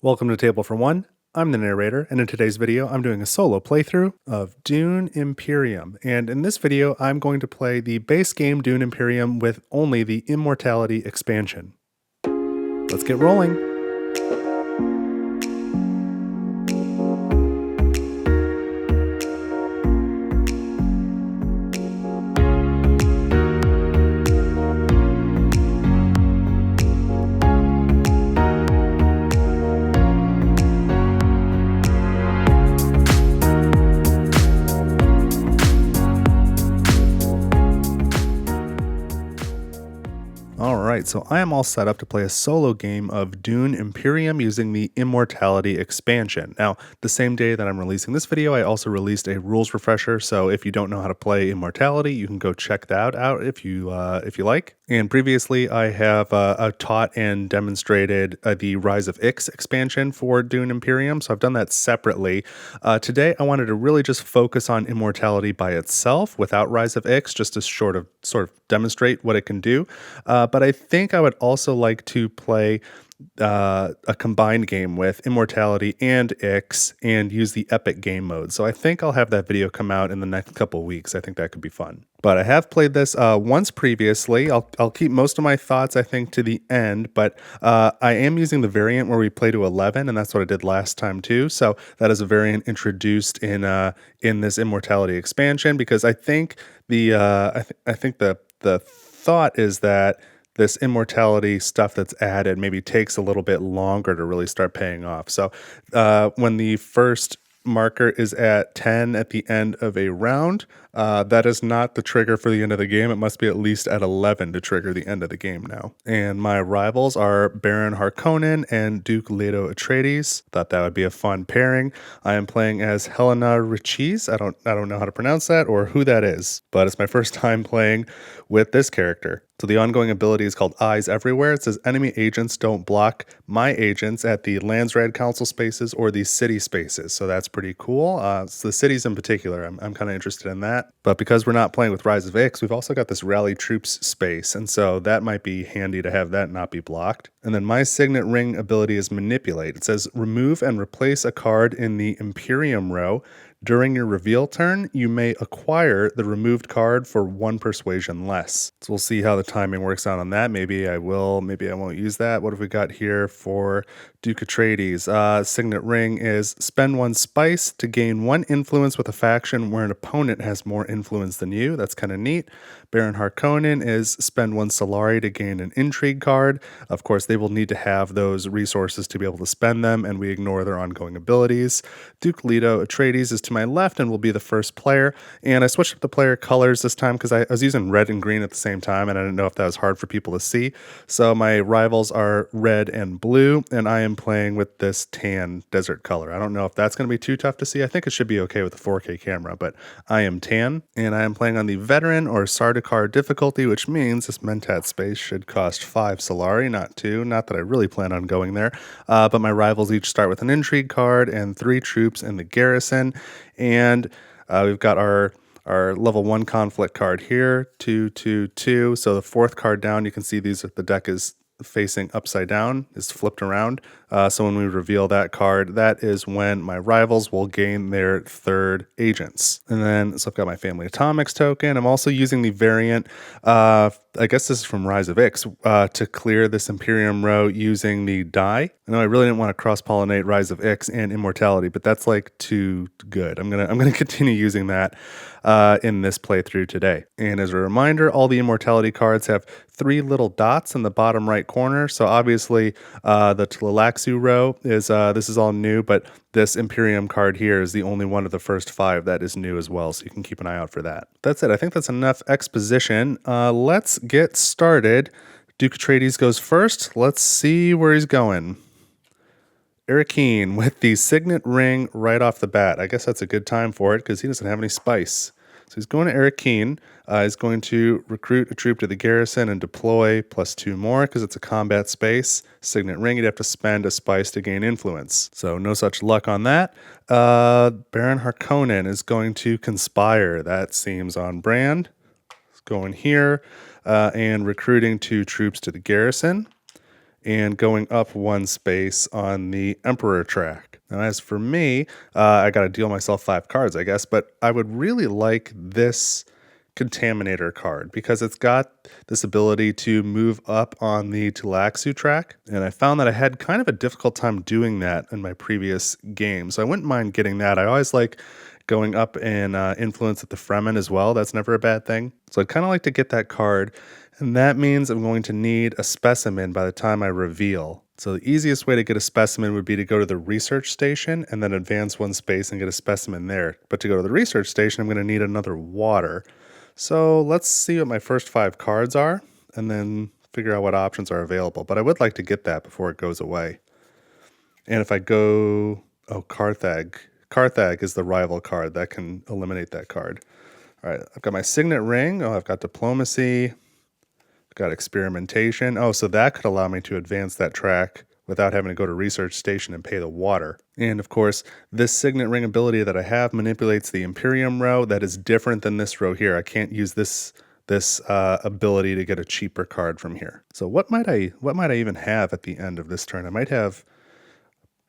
Welcome to Table for One. I'm the narrator, and in today's video, I'm doing a solo playthrough of Dune Imperium. And in this video, I'm going to play the base game Dune Imperium with only the Immortality expansion. Let's get rolling. Alright, so I am all set up to play a solo game of Dune Imperium using the Immortality expansion. Now, the same day that I'm releasing this video, I also released a rules refresher, so if you don't know how to play Immortality, you can go check that out if you like. And previously, I have taught and demonstrated the Rise of Ix expansion for Dune Imperium, so I've done that separately. Today, I wanted to really just focus on Immortality by itself without Rise of Ix, just to sort of demonstrate what it can do. But I think I would also like to play a combined game with Immortality and Ix and use the epic game mode. So I think I'll have that video come out in the next couple weeks. I think that could be fun. But I have played this once previously. I'll keep most of my thoughts, I think, to the end. But I am using the variant where we play to 11, and that's what I did last time too. So that is a variant introduced in this Immortality expansion, because I think the thought is that this Immortality stuff that's added maybe takes a little bit longer to really start paying off. So when the first marker is at 10 at the end of a round, that is not the trigger for the end of the game. It must be at least at 11 to trigger the end of the game now. And my rivals are Baron Harkonnen and Duke Leto Atreides. Thought that would be a fun pairing. I am playing as Helena Riches. I don't know how to pronounce that or who that is, but it's my first time playing with this character. So the ongoing ability is called Eyes Everywhere. It says enemy agents don't block my agents at the Landsraad Council spaces or the city spaces. So that's pretty cool. So the cities in particular, I'm kind of interested in that. But because we're not playing with Rise of Ix, we've also got this Rally Troops space. And so that might be handy to have that not be blocked. And then my Signet Ring ability is Manipulate. It says remove and replace a card in the Imperium row. During your reveal turn, you may acquire the removed card for 1 persuasion less. So we'll see how the timing works out on that. Maybe I will, maybe I won't use that. What have we got here for Duke Atreides? Signet Ring is spend 1 spice to gain 1 influence with a faction where an opponent has more influence than you. That's kind of neat. Baron Harkonnen is spend 1 Solari to gain an intrigue card. Of course, they will need to have those resources to be able to spend them, and we ignore their ongoing abilities. Duke Leto Atreides is to my left and will be the first player. And I switched up the player colors this time because I was using red and green at the same time, and I didn't know if that was hard for people to see. So my rivals are red and blue, and I am playing with this tan desert color. I don't know if that's going to be too tough to see. I think it should be okay with the 4K camera, but I am tan, and I am playing on the veteran or Sardaukar difficulty, which means this Mentat space should cost 5 Solari, not 2. Not that I really plan on going there, but my rivals each start with an intrigue card and 3 troops in the garrison. And we've got our level 1 conflict card here, 2, 2, 2. So the 4th card down, you can see the deck is facing upside down, is flipped around. So when we reveal that card, that is when my rivals will gain their 3rd agents. And then, so I've got my Family Atomics token. I'm also using the variant, I guess this is from Rise of Ix, to clear this Imperium row using the die. I know I really didn't want to cross-pollinate Rise of Ix and Immortality, but that's like too good. I'm gonna continue using that in this playthrough today. And as a reminder, all the Immortality cards have 3 little dots in the bottom right corner. So obviously the Tlaxu row is this is all new, but this Imperium card here is the only one of the first 5 that is new as well. So you can keep an eye out for that. That's it. I think that's enough exposition. Let's get started. Duke Atreides goes first. Let's see where he's going. Arakeen with the Signet Ring right off the bat. I guess that's a good time for it because he doesn't have any spice. So he's going to Arakeen. He's going to recruit a troop to the garrison and deploy +2 more because it's a combat space. Signet Ring, you'd have to spend a spice to gain influence. So no such luck on that. Baron Harkonnen is going to conspire. That seems on brand. He's going here and recruiting 2 troops to the garrison. and going up 1 space on the Emperor track. Now, as for me, I got to deal myself 5 cards, I guess, but I would really like this Contaminator card because it's got this ability to move up on the Tulaxu track, and I found that I had kind of a difficult time doing that in my previous game, so I wouldn't mind getting that. I always like going up and influence at the Fremen as well. That's never a bad thing. So I'd kind of like to get that card, and that means I'm going to need a specimen by the time I reveal. So the easiest way to get a specimen would be to go to the research station and then advance 1 space and get a specimen there. But to go to the research station, I'm going to need another water. So let's see what my first 5 cards are and then figure out what options are available. But I would like to get that before it goes away. And if I go, Carthag. Carthag is the rival card. That can eliminate that card. All right, I've got my Signet Ring. I've got Diplomacy. I've got Experimentation. So that could allow me to advance that track without having to go to Research Station and pay the water. And of course, this Signet Ring ability that I have manipulates the Imperium row. That is different than this row here. I can't use this ability to get a cheaper card from here. So what might I even have at the end of this turn? I might have,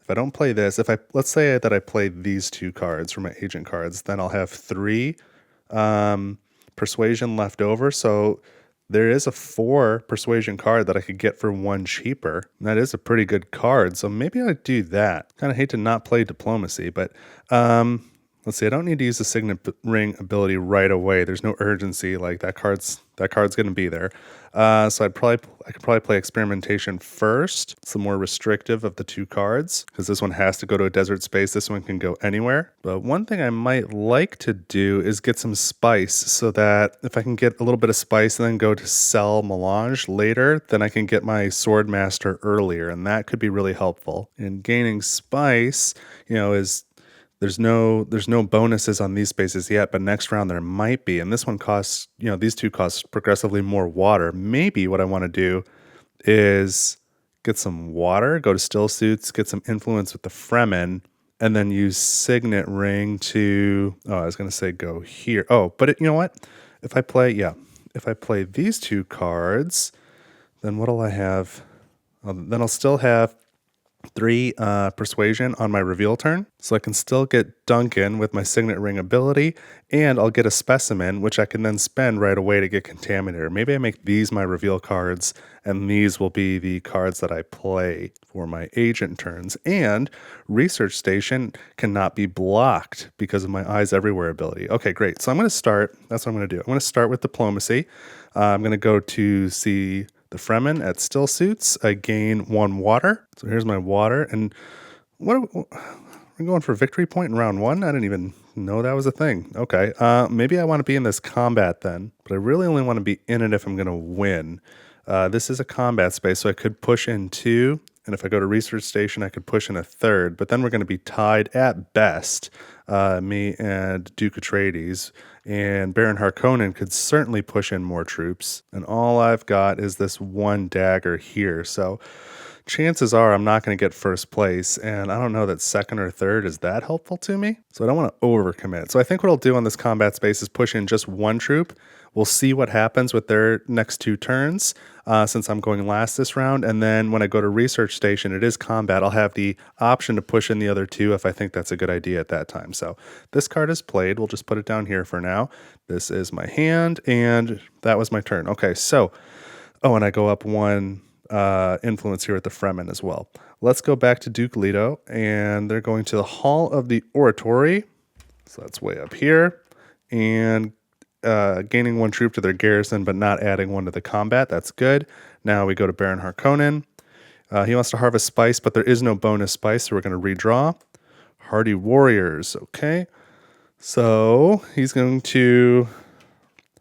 if I don't play this, let's say that I play these 2 cards for my agent cards, then I'll have 3 persuasion left over. So there is a 4 persuasion card that I could get for 1 cheaper. And that is a pretty good card. So maybe I'd do that. Kind of hate to not play diplomacy, but let's see. I don't need to use the Signet Ring ability right away. There's no urgency. Like that card's going to be there. So I could probably play Experimentation first. It's the more restrictive of the 2 cards because this one has to go to a desert space. This one can go anywhere. But one thing I might like to do is get some spice so that if I can get a little bit of spice and then go to sell Melange later, then I can get my Swordmaster earlier, and that could be really helpful. And gaining spice, is there's no bonuses on these spaces yet, but next round there might be. And this one costs, these 2 cost progressively more water. Maybe what I want to do is get some water, go to Still Suits, get some influence with the Fremen, and then use Signet Ring to, I was going to say go here. But you know what? If I play these 2 cards, then what'll I have? Then I'll still have 3 persuasion on my reveal turn, so I can still get Duncan with my Signet Ring ability, and I'll get a specimen, which I can then spend right away to get Contaminator. Maybe I make these my reveal cards, and these will be the cards that I play for my agent turns. And Research Station cannot be blocked because of my Eyes Everywhere ability. Okay, great. So I'm going to start. That's what I'm going to do. I'm going to start with Diplomacy. I'm going to go to see the Fremen at Still Suits. I gain 1 water. So here's my water. And we're going for victory point in round 1? I didn't even know that was a thing. Okay. Maybe I want to be in this combat then, but I really only want to be in it if I'm going to win. This is a combat space, so I could push in 2. And if I go to Research Station, I could push in a 3rd. But then we're going to be tied at best, me and Duke Atreides. And Baron Harkonnen could certainly push in more troops. And all I've got is this 1 dagger here. So chances are I'm not going to get first place. And I don't know that 2nd or 3rd is that helpful to me. So I don't want to overcommit. So I think what I'll do on this combat space is push in just 1 troop. We'll see what happens with their next 2 turns since I'm going last this round. And then when I go to Research Station, it is combat. I'll have the option to push in the other 2 if I think that's a good idea at that time. So this card is played. We'll just put it down here for now. This is my hand, and that was my turn. Okay, so, and I go up 1 influence here at the Fremen as well. Let's go back to Duke Leto, and they're going to the Hall of the Oratory. So that's way up here. And gaining 1 troop to their garrison, but not adding 1 to the combat. That's good. Now we go to Baron Harkonnen. He wants to harvest spice, but there is no bonus spice, so we're going to redraw. Hardy Warriors. Okay. So he's going to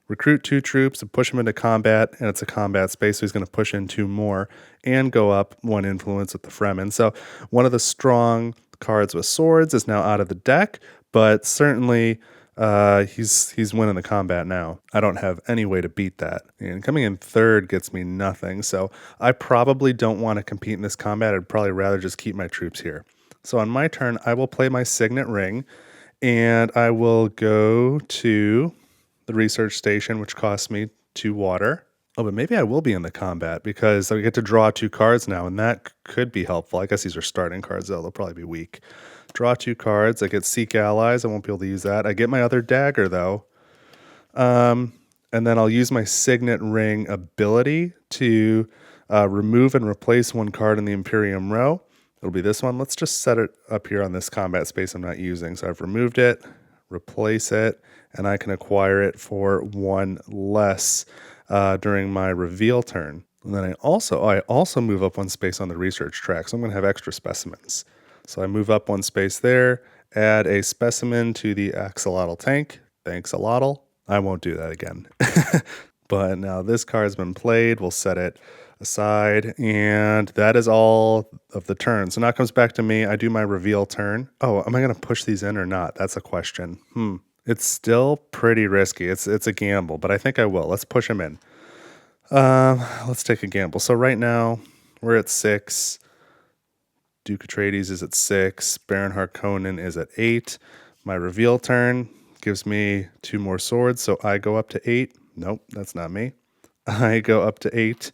recruit 2 troops and push them into combat, and it's a combat space, so he's going to push in 2 more and go up 1 influence with the Fremen. So one of the strong cards with swords is now out of the deck, but certainly he's winning the combat now. I don't have any way to beat that. And coming in 3rd gets me nothing. So I probably don't want to compete in this combat. I'd probably rather just keep my troops here. So on my turn, I will play my Signet Ring, and I will go to the Research Station, which costs me 2 water. Oh, but maybe I will be in the combat because I get to draw 2 cards now, and that could be helpful. I guess these are starting cards, though. They'll probably be weak. Draw 2 cards. I get Seek Allies. I won't be able to use that. I get my other dagger, though. And then I'll use my Signet Ring ability to remove and replace 1 card in the Imperium row. It'll be this one. Let's just set it up here on this combat space I'm not using. So I've removed it, replace it, and I can acquire it for 1 less during my reveal turn. And then I also move up 1 space on the research track, so I'm going to have extra specimens. So I move up 1 space there, add a specimen to the axolotl tank. Thanks, Alotl. I won't do that again. But now this card's been played. We'll set it aside, and that is all of the turn. So now it comes back to me. I do my reveal turn. Oh, am I going to push these in or not? That's a question. It's still pretty risky. It's a gamble, but I think I will. Let's push them in. Let's take a gamble. So right now we're at 6. Duke Atreides is at 6. Baron Harkonnen is at 8. My reveal turn gives me 2 more swords, so I go up to 8. Nope, that's not me. I go up to 8.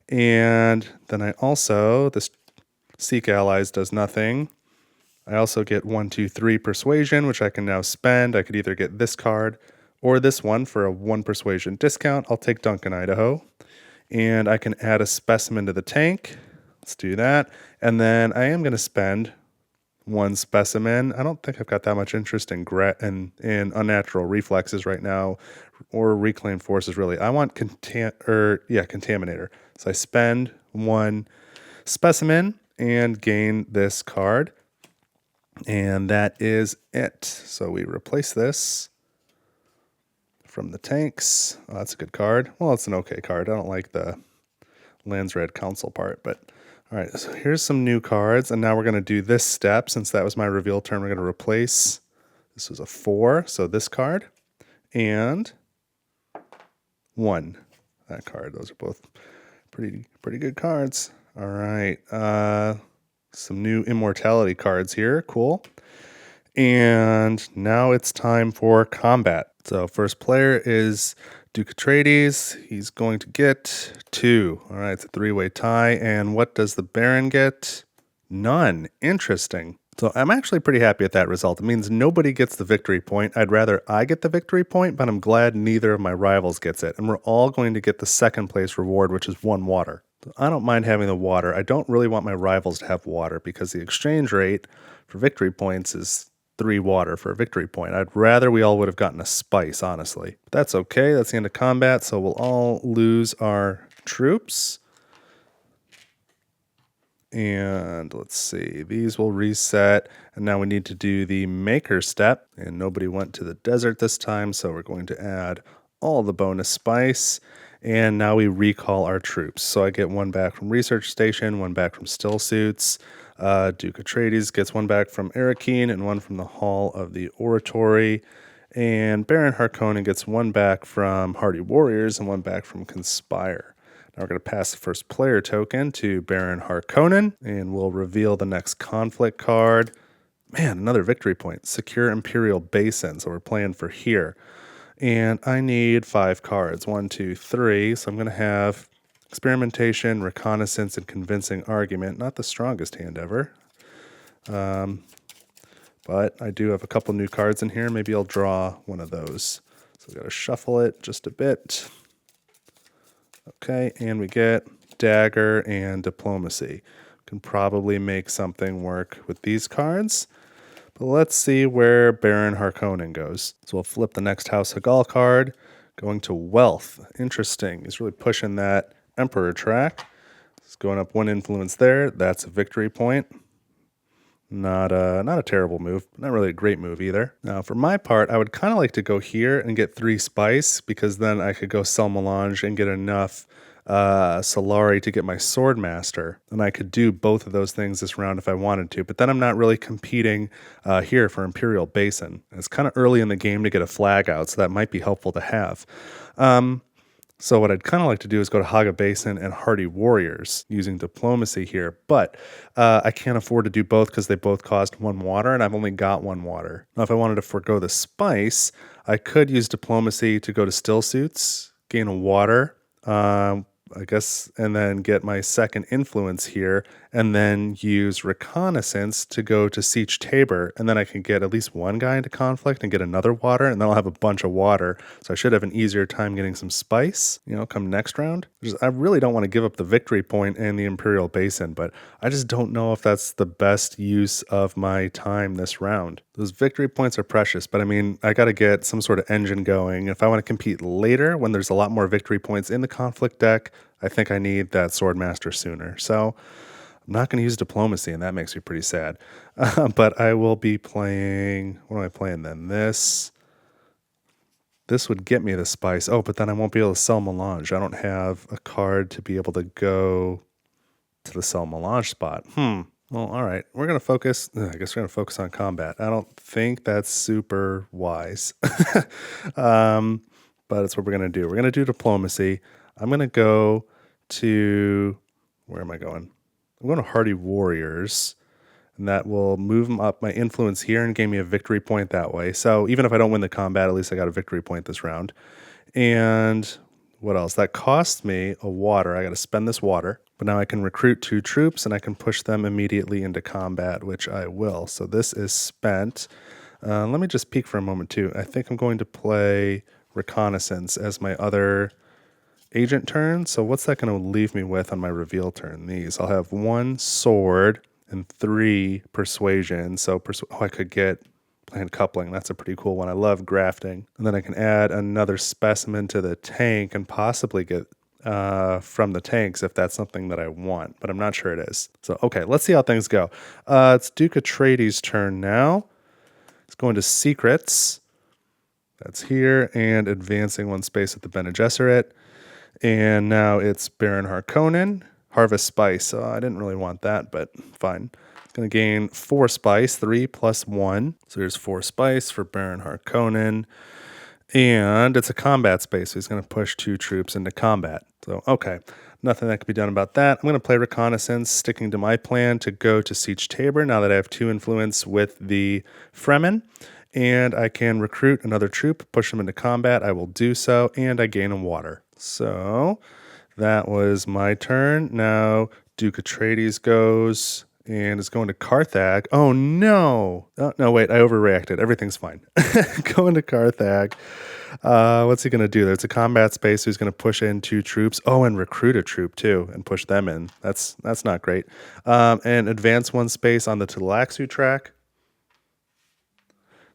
And then I also, this Seek Allies does nothing. I also get 1, 2, 3 Persuasion, which I can now spend. I could either get this card or this one for a 1 Persuasion discount. I'll take Duncan, Idaho. And I can add a specimen to the tank. Let's do that. And then I am going to spend 1 specimen. I don't think I've got that much interest in unnatural reflexes right now, or reclaim forces really. I want Contaminator. So I spend 1 specimen and gain this card. And that is it. So we replace this from the tanks. Oh, that's a good card. Well, it's an okay card. I don't like the Lands Red Council part, but all right, so here's some new cards, and now we're going to do this step. Since that was my reveal turn, we're going to replace, this was a 4, so this card, and 1, that card. Those are both pretty good cards. All right, some new Immortality cards here, cool. And now it's time for combat. So first player is Duke Atreides. He's going to get 2. All right, it's a 3-way tie. And what does the Baron get? None. Interesting. So I'm actually pretty happy with that result. It means nobody gets the victory point. I'd rather I get the victory point, but I'm glad neither of my rivals gets it. And we're all going to get the 2nd place reward, which is 1 water. So I don't mind having the water. I don't really want my rivals to have water because the exchange rate for victory points is 3 water for a victory point. I'd rather we all would have gotten a spice, honestly. But that's okay. That's the end of combat, so we'll all lose our troops. And let's see, these will reset. And now we need to do the maker step. And nobody went to the desert this time, so we're going to add all the bonus spice. And now we recall our troops. So I get 1 back from Research Station, 1 back from Still Suits. Duke Atreides gets 1 back from Arakeen and 1 from the Hall of the Oratory. And Baron Harkonnen gets 1 back from Hardy Warriors and 1 back from Conspire. Now we're going to pass the first player token to Baron Harkonnen, and we'll reveal the next conflict card. Man, another victory point. Secure Imperial Basin, so we're playing for here. And I need 5 cards. 1, 2, 3. So I'm going to have Experimentation, Reconnaissance, and Convincing Argument. Not the strongest hand ever. But I do have a couple new cards in here. Maybe I'll draw one of those. So I've got to shuffle it just a bit. Okay, and we get Dagger and Diplomacy. Can probably make something work with these cards. But let's see where Baron Harkonnen goes. So we'll flip the next House Hagal card. Going to Wealth. Interesting. He's really pushing that Emperor track. It's going up 1 influence there. That's a victory point. Not a terrible move. Not really a great move either. Now, for my part, I would kind of like to go here and get 3 spice, because then I could go sell Melange and get enough Solari to get my Swordmaster. And I could do both of those things this round if I wanted to. But then I'm not really competing here for Imperial Basin. It's kind of early in the game to get a flag out, so that might be helpful to have. So what I'd kind of like to do is go to Haga Basin and Hardy Warriors using Diplomacy here. But I can't afford to do both because they both cost 1 water, and I've only got 1 water. Now, if I wanted to forego the spice, I could use Diplomacy to go to Still Suits, gain a water, I guess, and then get my second influence here, and then use reconnaissance to go to Siege Tabor, and then I can get at least one guy into conflict and get another water, and then I'll have a bunch of water, so I should have an easier time getting some spice, come next round. I really don't want to give up the victory point and the Imperial Basin, but I just don't know if that's the best use of my time this round. Those victory points are precious, but I mean, I got to get some sort of engine going. If I want to compete later when there's a lot more victory points in the conflict deck, I think I need that Swordmaster sooner. So I'm not going to use diplomacy, and that makes me pretty sad. But I will be playing, what am I playing then? This would get me the spice. Oh, but then I won't be able to sell Melange. I don't have a card to be able to go to the sell Melange spot. Well, all right. We're going to focus. I guess we're going to focus on combat. I don't think that's super wise. But that's what we're going to do. We're going to do diplomacy. I'm going to go to, where am I going? I'm going to Hardy Warriors, and that will move them up my influence here and gain me a victory point that way. So even if I don't win the combat, at least I got a victory point this round. And what else? That cost me a water. I got to spend this water, but now I can recruit 2 troops and I can push them immediately into combat, which I will. So this is spent. Let me just peek for a moment too. I think I'm going to play Reconnaissance as my other agent turn. So what's that going to leave me with on my reveal turn? These. I'll have 1 sword and 3 persuasion. So I could get planned coupling. That's a pretty cool one. I love grafting. And then I can add another specimen to the tank and possibly get from the tanks if that's something that I want, but I'm not sure it is. So, okay, let's see how things go. It's Duke Atreides' turn now. It's going to Secrets. That's here, and advancing 1 space at the Bene Gesserit. And now it's Baron Harkonnen, Harvest Spice. So I didn't really want that, but fine. It's going to gain 4 spice, 3 plus 1. So here's 4 spice for Baron Harkonnen. And it's a combat space, so he's going to push 2 troops into combat. So, okay, nothing that can be done about that. I'm going to play Reconnaissance, sticking to my plan to go to Siege Tabor now that I have 2 influence with the Fremen. And I can recruit another troop, push them into combat. I will do so, and I gain a water. So that was my turn. Now Duke Atreides goes and is going to Carthag. Oh, no. Oh, no, wait, I overreacted. Everything's fine. Going to Carthag. What's he going to do? There's a combat space. So he's going to push in 2 troops. Oh, and recruit a troop, too, and push them in. That's not great. And advance 1 space on the Tlaxu track.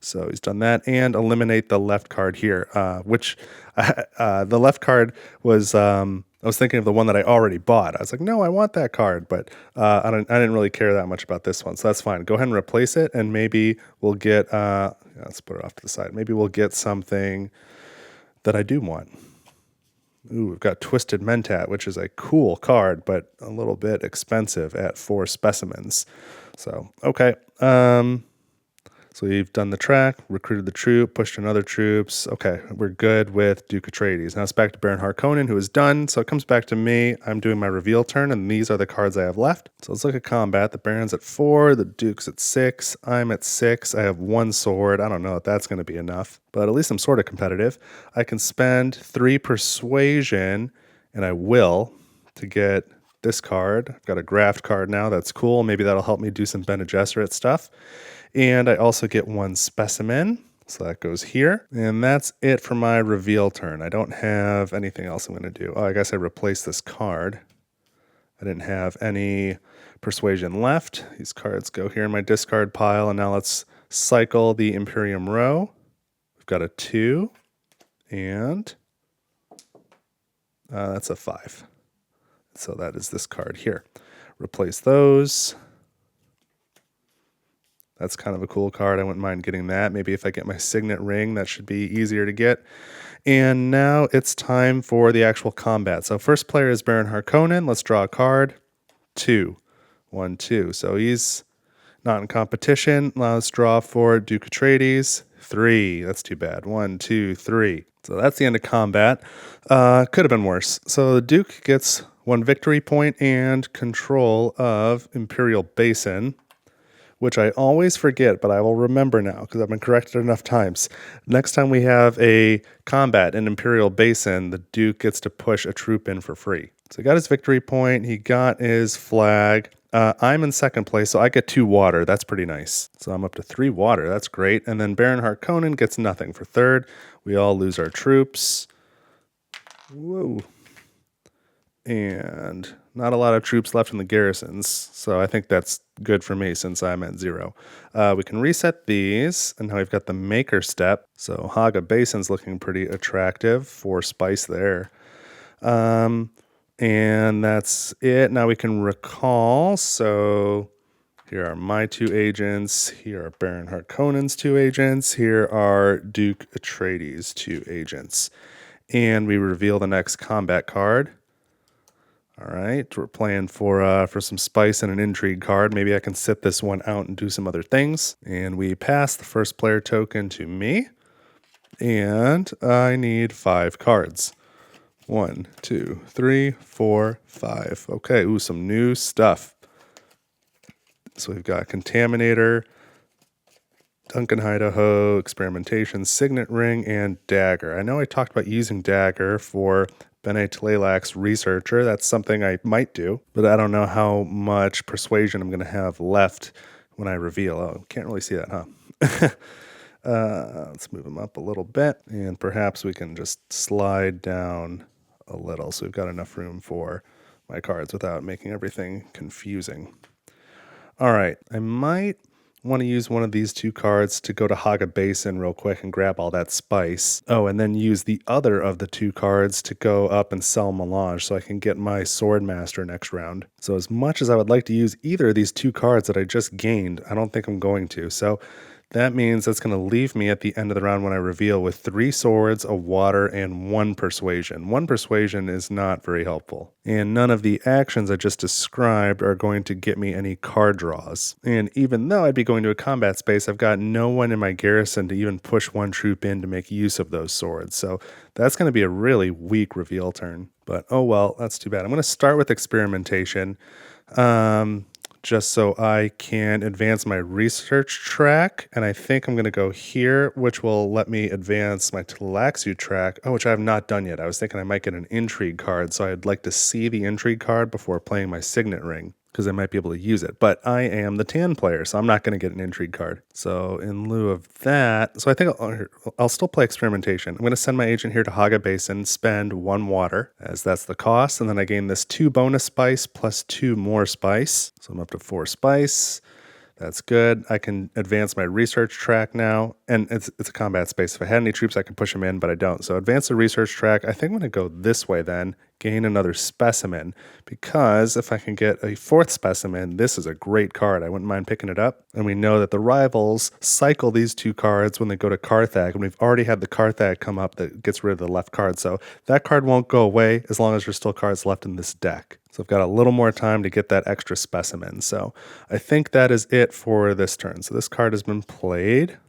So he's done that, and eliminate the left card here, which the left card was, I was thinking of the one that I already bought. I was like, no, I want that card, but I didn't really care that much about this one, so that's fine. Go ahead and replace it, and maybe we'll get, let's put it off to the side. Maybe we'll get something that I do want. Ooh, we've got Twisted Mentat, which is a cool card, but a little bit expensive at 4 specimens. So, okay. So we've done the track, recruited the troop, pushed in other troops. Okay, we're good with Duke Atreides. Now it's back to Baron Harkonnen, who is done. So it comes back to me. I'm doing my reveal turn, and these are the cards I have left. So let's look at combat. The Baron's at 4, the Duke's at 6, I'm at 6. I have 1 sword. I don't know if that's going to be enough, but at least I'm sort of competitive. I can spend 3 persuasion, and I will, to get this card. I've got a graft card now. That's cool. Maybe that'll help me do some Bene Gesserit stuff. And I also get 1 specimen, so that goes here. And that's it for my reveal turn. I don't have anything else I'm going to do. Oh, I guess I replaced this card. I didn't have any persuasion left. These cards go here in my discard pile, and now let's cycle the Imperium row. We've got a 2, and that's a 5. So that is this card here. Replace those. That's kind of a cool card. I wouldn't mind getting that. Maybe if I get my Signet Ring, that should be easier to get. And now it's time for the actual combat. So first player is Baron Harkonnen. Let's draw a card. 2. 1, 2. So he's not in competition. Now let's draw for Duke Atreides. 3. That's too bad. 1, 2, 3. So that's the end of combat. Could have been worse. So the Duke gets 1 victory point and control of Imperial Basin, which I always forget, but I will remember now because I've been corrected enough times. Next time we have a combat in Imperial Basin, the Duke gets to push a troop in for free. So he got his victory point, he got his flag. I'm in second place, so I get 2 water. That's pretty nice. So I'm up to 3 water. That's great. And then Baron Harkonnen gets nothing for third. We all lose our troops. Whoa. And not a lot of troops left in the garrisons, so I think that's good for me since I'm at 0. We can reset these, and now we've got the Maker Step. So Haga Basin's looking pretty attractive. 4 spice there. And that's it. Now we can recall. So here are my 2 agents. Here are Baron Harkonnen's 2 agents. Here are Duke Atreides' 2 agents. And we reveal the next combat card. All right, we're playing for some spice and an intrigue card. Maybe I can sit this one out and do some other things. And we pass the first player token to me. And I need 5 cards. 1, 2, 3, 4, 5. Okay, ooh, some new stuff. So we've got Contaminator, Duncan Idaho, Experimentation, Signet Ring, and Dagger. I know I talked about using Dagger for Bene Tlalak's Researcher. That's something I might do, but I don't know how much persuasion I'm going to have left when I reveal. Oh, can't really see that, huh? Let's move them up a little bit, and perhaps we can just slide down a little so we've got enough room for my cards without making everything confusing. All right, I might want to use one of these 2 cards to go to Haga Basin real quick and grab all that spice. Oh, and then use the other of the 2 cards to go up and sell Melange so I can get my Swordmaster next round. So as much as I would like to use either of these 2 cards that I just gained, I don't think I'm going to. So that means that's going to leave me at the end of the round when I reveal with 3 swords, a water, and 1 persuasion. 1 persuasion is not very helpful. And none of the actions I just described are going to get me any card draws. And even though I'd be going to a combat space, I've got no one in my garrison to even push 1 troop in to make use of those swords. So that's going to be a really weak reveal turn. But oh well, that's too bad. I'm going to start with Experimentation. Just so I can advance my research track. And I think I'm going to go here, which will let me advance my Tlaxu track, which I have not done yet. I was thinking I might get an intrigue card, so I'd like to see the intrigue card before playing my Signet Ring, because I might be able to use it. But I am the tan player, so I'm not going to get an intrigue card. So in lieu of that, so I think I'll still play Experimentation. I'm going to send my agent here to Haga Basin, spend 1 water, as that's the cost, and then I gain this 2 bonus spice plus 2 more spice. So I'm up to 4 spice. That's good. I can advance my research track now, and it's a combat space. If I had any troops, I could push them in, but I don't. So advance the research track. I think I'm going to go this way then, gain another specimen, because if I can get a 4th specimen, this is a great card. I wouldn't mind picking it up. And we know that the rivals cycle these 2 cards when they go to Carthag, and we've already had the Carthag come up that gets rid of the left card. So that card won't go away as long as there's still cards left in this deck. So I've got a little more time to get that extra specimen. So I think that is it for this turn. So this card has been played.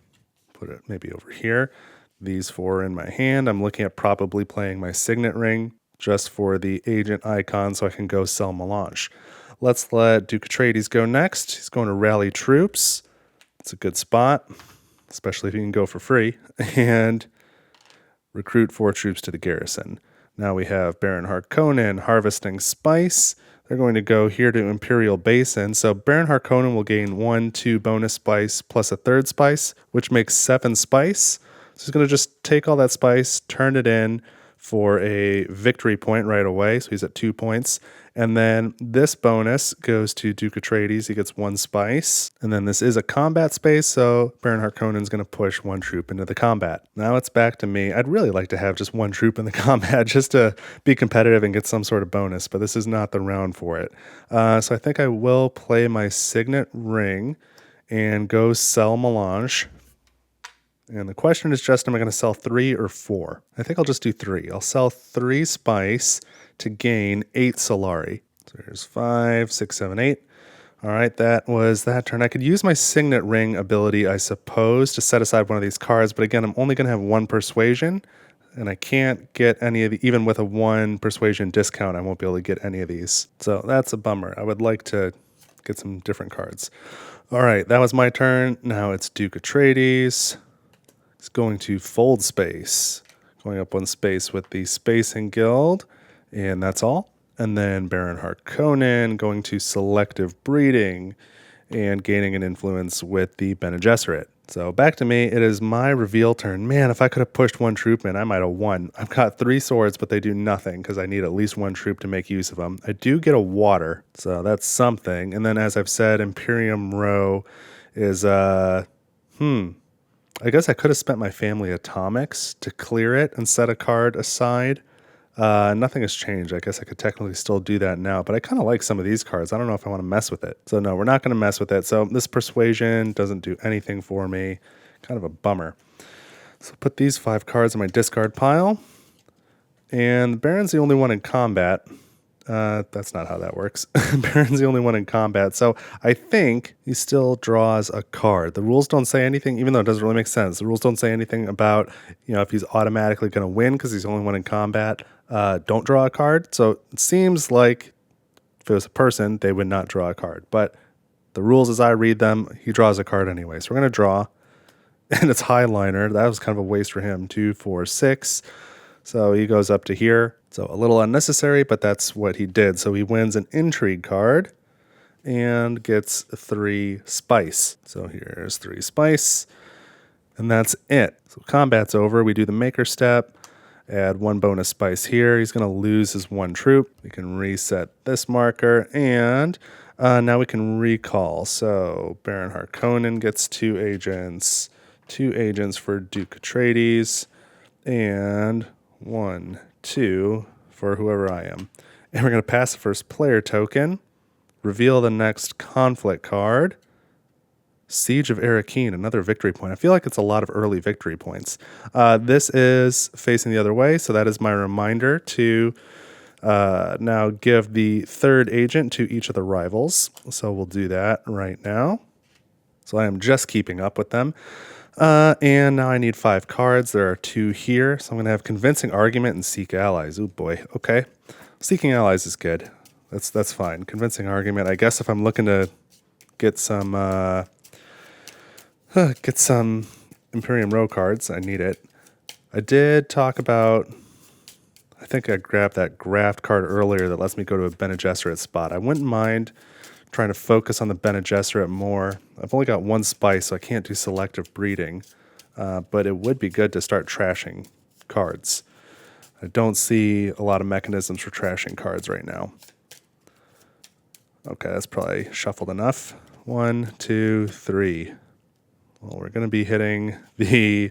Put it maybe over here. These 4 in my hand. I'm looking at probably playing my Signet Ring just for the agent icon so I can go sell Melange. Let's let Duke Atreides go next. He's going to rally troops. It's a good spot, especially if you can go for free. And recruit 4 troops to the garrison. Now we have Baron Harkonnen harvesting spice. They're going to go here to Imperial Basin. So Baron Harkonnen will gain 1, 2 bonus spice plus a 3rd spice, which makes 7 spice. So he's going to just take all that spice, turn it in for a victory point right away. So he's at 2 points. And then this bonus goes to Duke Atreides. He gets 1 spice. And then this is a combat space, so Baron Harkonnen's going to push 1 troop into the combat. Now it's back to me. I'd really like to have just 1 troop in the combat just to be competitive and get some sort of bonus, but this is not the round for it. So I think I will play my Signet Ring and go sell Melange. And the question is just, am I going to sell 3 or 4? I think I'll just do 3. I'll sell 3 spice to gain 8 Solari. So there's 5, 6, 7, 8. All right, that was that turn. I could use my Signet Ring ability, I suppose, to set aside one of these cards. But again, I'm only going to have 1 persuasion. And I can't get any of the, even with a 1 persuasion discount, I won't be able to get any of these. So that's a bummer. I would like to get some different cards. All right, that was my turn. Now it's Duke Atreides. He's going to fold space, going up one space with the Spacing Guild, and that's all. And then Baron Harkonnen going to selective breeding and gaining an influence with the Bene Gesserit. So back to me, it is my reveal turn. Man, if I could have pushed one troop in, I might have won. I've got 3 swords, but they do nothing because I need at least 1 troop to make use of them. I do get a water, so that's something. And then as I've said, Imperium Row is, I guess I could have spent my family atomics to clear it and set a card aside. Nothing has changed. I guess I could technically still do that now, but I kind of like some of these cards. I don't know if I want to mess with it. So no, we're not going to mess with it. So this persuasion doesn't do anything for me. Kind of a bummer. So put these 5 cards in my discard pile. And the Baron's the only one in combat. That's not how that works. Baron's the only one in combat, so I think he still draws a card. The rules don't say anything, even though it doesn't really make sense. The rules don't say anything about, if he's automatically going to win because he's the only one in combat. Don't draw a card. So it seems like if it was a person, they would not draw a card. But the rules as I read them, he draws a card anyway. So we're going to draw, and it's Highliner. That was kind of a waste for him. 2, 4, 6. So he goes up to here. So a little unnecessary, but that's what he did. So he wins an intrigue card and gets 3 spice. So here's 3 spice, and that's it. So combat's over. We do the maker step, add 1 bonus spice here. He's going to lose his 1 troop. We can reset this marker, and now we can recall. So Baron Harkonnen gets 2 agents. 2 agents for Duke Atreides, and 1, 2 for whoever I am. And we're going to pass the first player token, reveal the next conflict card, Siege of Arrakeen, another victory point. I feel like it's a lot of early victory points. This is facing the other way, so that is my reminder to now give the 3rd agent to each of the rivals. So we'll do that right now. So I am just keeping up with them. And now I need 5 cards. There are 2 here. So I'm going to have Convincing Argument and Seek Allies. Oh boy. Okay. Seeking Allies is good. That's fine. Convincing Argument. I guess if I'm looking to get some Imperium Row cards, I need it. I did talk about, I think I grabbed that Graft card earlier that lets me go to a Bene Gesserit spot. I wouldn't mind trying to focus on the Bene Gesserit more. I've only got 1 spice, so I can't do selective breeding. But it would be good to start trashing cards. I don't see a lot of mechanisms for trashing cards right now. Okay, that's probably shuffled enough. 1, 2, 3. Well, we're going to be hitting the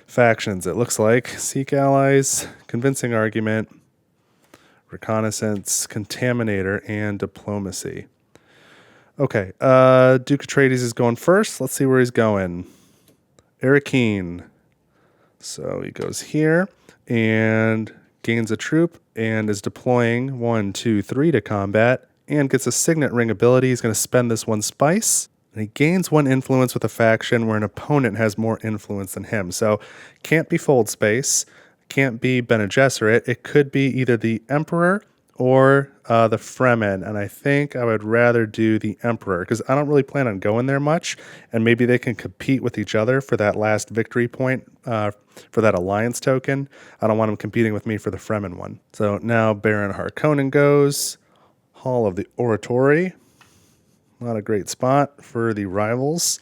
factions, it looks like. Seek Allies, Convincing Argument, Reconnaissance, Contaminator, and Diplomacy. Okay, Duke Atreides is going first. Let's see where he's going. Arrakeen. So he goes here and gains a troop and is deploying 1, 2, 3 to combat and gets a Signet Ring ability. He's going to spend this 1 spice. And he gains 1 influence with a faction where an opponent has more influence than him. So can't be Fold Space, can't be Bene Gesserit. It could be either the Emperor or the Fremen, and I think I would rather do the Emperor because I don't really plan on going there much, and maybe they can compete with each other for that last victory point for that alliance token. I don't want them competing with me for the Fremen one. So now Baron Harkonnen goes. Hall of the Oratory. Not a great spot for the rivals.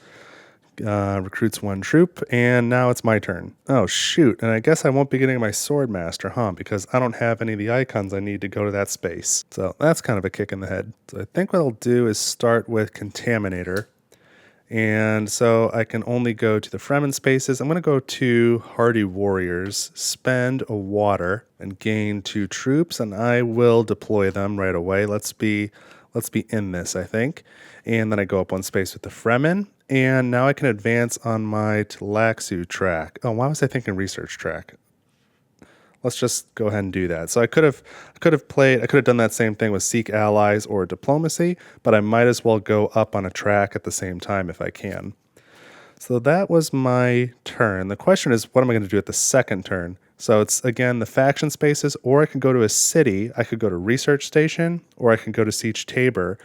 Recruits 1 troop, and now it's my turn. Oh, shoot, and I guess I won't be getting my Swordmaster, because I don't have any of the icons I need to go to that space. So that's kind of a kick in the head. So I think what I'll do is start with Contaminator, and so I can only go to the Fremen spaces. I'm going to go to Hardy Warriors, spend a water, and gain 2 troops, and I will deploy them right away. Let's be in this, I think. And then I go up 1 space with the Fremen. And now I can advance on my Tlaxu track. Oh, why was I thinking research track? Let's just go ahead and do that. So I could have done that same thing with Seek Allies or Diplomacy, but I might as well go up on a track at the same time if I can. So that was my turn. The question is, what am I going to do at the second turn? So it's, again, the faction spaces, or I can go to a city. I could go to Research Station, or I can go to Siege Tabor.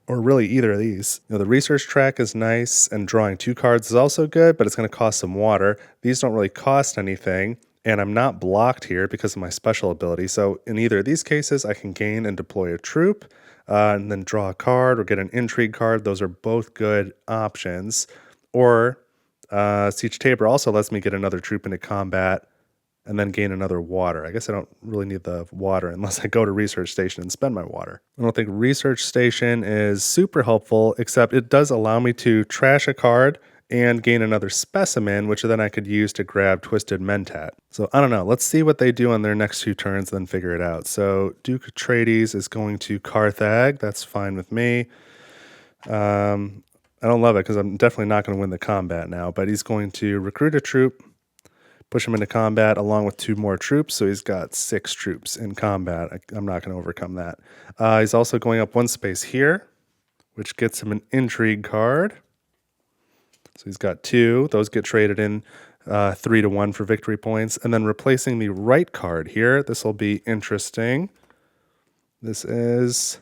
or really either of these. The research track is nice, and drawing 2 cards is also good, but it's going to cost some water. These don't really cost anything, and I'm not blocked here because of my special ability. So in either of these cases, I can gain and deploy a troop, and then draw a card or get an intrigue card. Those are both good options. Or Siege Tabor also lets me get another troop into combat and then gain another water. I guess I don't really need the water unless I go to Research Station and spend my water. I don't think Research Station is super helpful, except it does allow me to trash a card and gain another specimen, which then I could use to grab Twisted Mentat. So I don't know. Let's see what they do on their next 2 turns and then figure it out. So Duke Atreides is going to Carthag. That's fine with me. I don't love it because I'm definitely not going to win the combat now, but he's going to recruit a troop, push him into combat along with 2 more troops. So he's got 6 troops in combat. I'm not going to overcome that. He's also going up 1 space here, which gets him an intrigue card. So he's got 2. Those get traded in 3-1 for victory points. And then replacing the right card here. This will be interesting. This is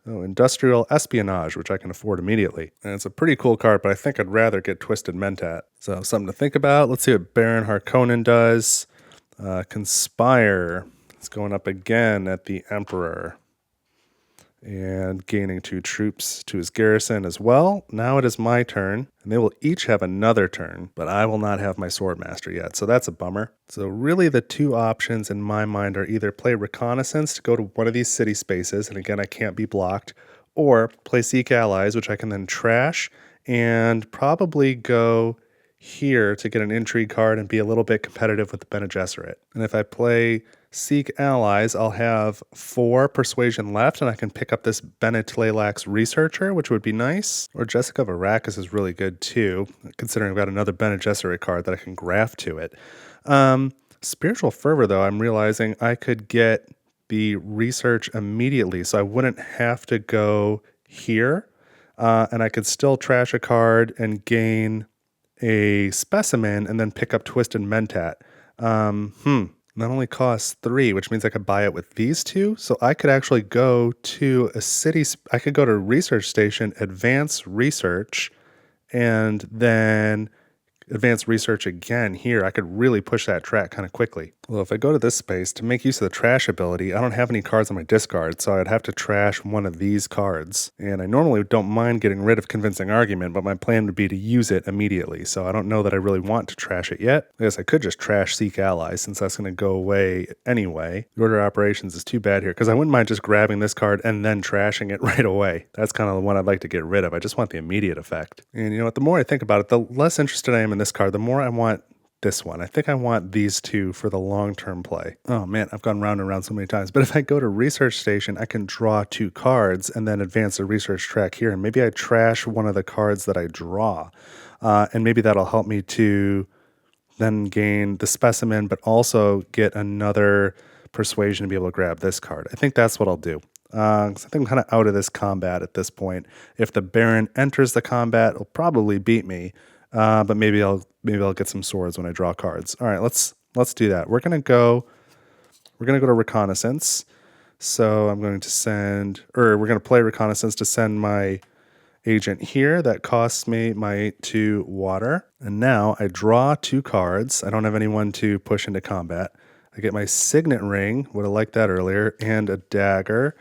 Industrial Espionage, which I can afford immediately. And it's a pretty cool card, but I think I'd rather get Twisted Mentat. So something to think about. Let's see what Baron Harkonnen does. Conspire. It's going up again at the Emperor. And gaining 2 troops to his garrison as well. Now it is my turn, and they will each have another turn, but I will not have my Swordmaster yet, so that's a bummer. So really the 2 options in my mind are either play Reconnaissance to go to one of these city spaces, and again I can't be blocked, or play Seek Allies, which I can then trash, and probably go here to get an intrigue card and be a little bit competitive with the Bene Gesserit. And if I play Seek Allies, I'll have 4 persuasion left, and I can pick up this Bene Tleilax Researcher, which would be nice. Or Jessica of Arrakis is really good too, considering I've got another Bene Gesserit card that I can graft to it. Spiritual Fervor, though, I'm realizing I could get the research immediately, so I wouldn't have to go here, and I could still trash a card and gain a specimen and then pick up Twisted Mentat. That only costs 3, which means I could buy it with these 2. So I could actually go to a city. I could go to Research Station, advance research, and then advance research again here. I could really push that track kind of quickly. Well, if I go to this space to make use of the trash ability, I don't have any cards on my discard, so I'd have to trash one of these cards. And I normally don't mind getting rid of Convincing Argument, but my plan would be to use it immediately, so I don't know that I really want to trash it yet. I guess I could just trash Seek Allies, since that's going to go away anyway. The Order of Operations is too bad here, because I wouldn't mind just grabbing this card and then trashing it right away. That's kind of the one I'd like to get rid of. I just want the immediate effect. And you know what, the more I think about it, the less interested I am in this card, the more I want this one. I think I want these 2 for the long-term play. Oh man, I've gone round and round so many times. But if I go to Research Station, I can draw 2 cards and then advance the research track here. And maybe I trash one of the cards that I draw. And maybe that'll help me to then gain the specimen, but also get another persuasion to be able to grab this card. I think that's what I'll do. 'Cause I think I'm kind of out of this combat at this point. If the Baron enters the combat, it'll probably beat me. But maybe I'll get some swords when I draw cards. All right, let's do that. We're gonna go to Reconnaissance. So I'm going to we're gonna play Reconnaissance to send my agent here. That costs me my 2 water. And now I draw 2 cards. I don't have anyone to push into combat. I get my Signet Ring, would have liked that earlier, and a dagger.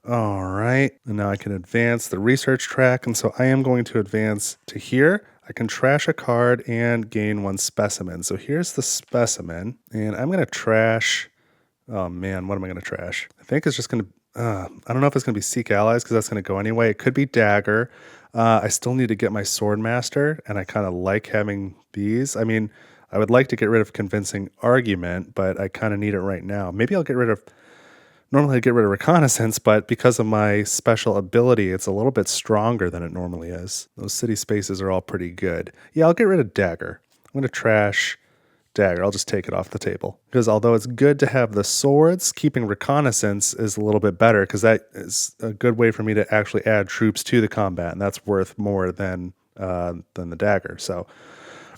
All right, and now I can advance the research track, and so I am going to advance to here. I can trash a card and gain 1 specimen. So here's the specimen, and I'm going to trash. Oh man, what am I going to trash? I think it's just going to. I don't know if it's going to be Seek Allies because that's going to go anyway. It could be Dagger. I still need to get my Swordmaster, and I kind of like having these. I mean, I would like to get rid of Convincing Argument, but I kind of need it right now. Maybe I'll get rid of. Normally I'd get rid of Reconnaissance, but because of my special ability, it's a little bit stronger than it normally is. Those city spaces are all pretty good. Yeah, I'll get rid of Dagger. I'm going to trash Dagger. I'll just take it off the table. Because although it's good to have the swords, keeping Reconnaissance is a little bit better because that is a good way for me to actually add troops to the combat, and that's worth more than the Dagger. So, all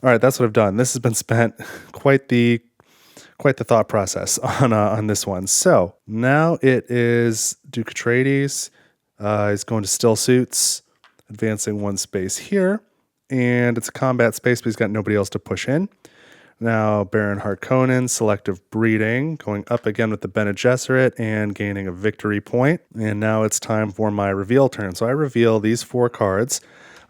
right, that's what I've done. This has been spent quite the thought process on this one. So now it is Duke Atreides. He's going to still suits, advancing one space here. And it's a combat space, but he's got nobody else to push in. Now, Baron Harkonnen, selective breeding, going up again with the Bene Gesserit and gaining a victory point. And now it's time for my reveal turn. So I reveal these 4 cards.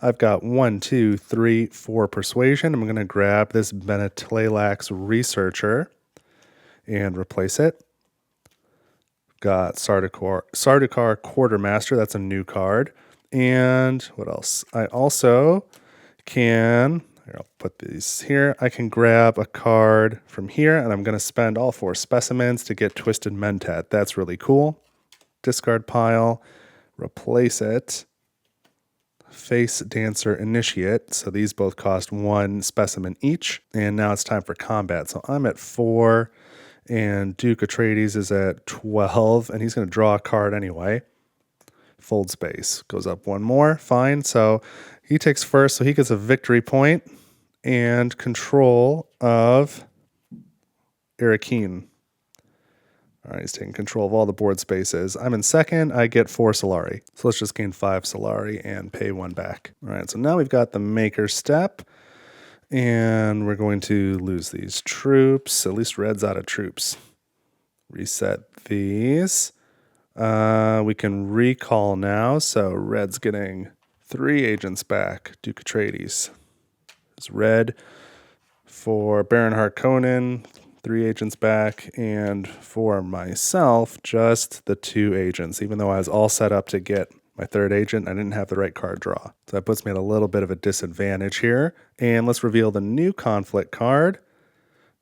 I've got 1, 2, 3, 4 persuasion. I'm going to grab this Bene Tleilax Researcher and replace it. Got Sardaukar Quartermaster. That's a new card. And what else? I also can, here, I'll put these here. I can grab a card from here, and I'm going to spend all 4 specimens to get Twisted Mentat. That's really cool. Discard pile, replace it. Face Dancer Initiate. So these both cost 1 specimen each. And now it's time for combat. So I'm at 4. And Duke Atreides is at 12, and he's going to draw a card anyway. Fold space. Goes up 1 more. Fine. So he takes first, so he gets a victory point and control of Arakeen. All right, he's taking control of all the board spaces. I'm in second. I get 4 Solari. So let's just gain 5 Solari and pay 1 back. All right, so now we've got the Maker Step. And we're going to lose these troops. At least Red's out of troops. Reset these. We can recall now. So Red's getting 3 agents back. Duke Atreides. It's Red for Baron Harkonnen. 3 agents back. And for myself, just the 2 agents. Even though I was all set up to get my 3rd agent, I didn't have the right card draw. So that puts me at a little bit of a disadvantage here. And let's reveal the new conflict card.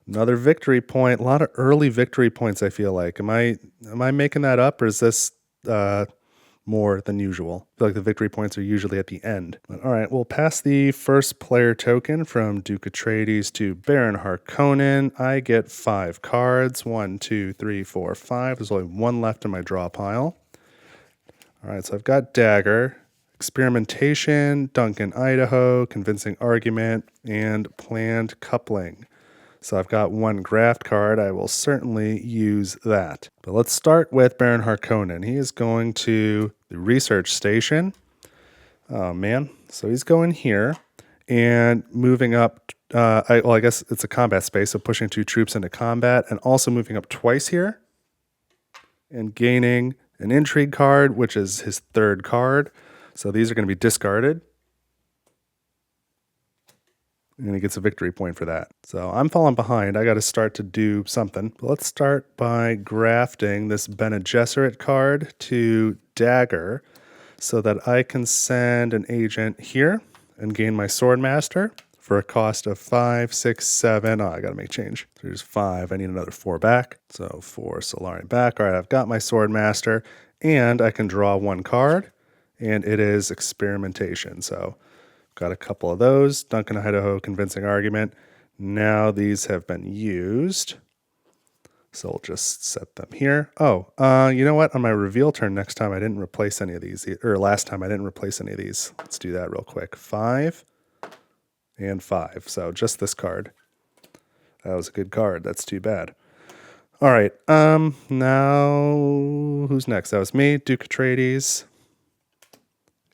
Another victory point. A lot of early victory points, I feel like. Am I making that up, or is this more than usual? I feel like the victory points are usually at the end. But, all right, we'll pass the first player token from Duke Atreides to Baron Harkonnen. I get 5 cards. 1, 2, 3, 4, 5. There's only 1 left in my draw pile. All right, so I've got Dagger, Experimentation, Duncan, Idaho, Convincing Argument, and Planned Coupling. So I've got 1 graft card. I will certainly use that. But let's start with Baron Harkonnen. He is going to the research station. Oh, man. So he's going here and moving up. I guess it's a combat space, so pushing 2 troops into combat and also moving up twice here and gaining an intrigue card, which is his 3rd card. So these are going to be discarded. And he gets a victory point for that. So I'm falling behind. I got to start to do something. But let's start by grafting this Bene Gesserit card to Dagger so that I can send an agent here and gain my Swordmaster for a cost of 5, 6, 7. Oh, I got to make change. So there's 5. I need another 4 back. So 4 Solari back. All right, I've got my Swordmaster, and I can draw 1 card, and it is Experimentation. So got a couple of those. Duncan, Idaho, Convincing Argument. Now these have been used. So we'll just set them here. Oh, you know what? On my reveal turn next time, I didn't replace any of these. Or last time, I didn't replace any of these. Let's do that real quick. 5. And 5. So just this card. That was a good card. That's too bad. All right. Now who's next? That was me. Duke Atreides.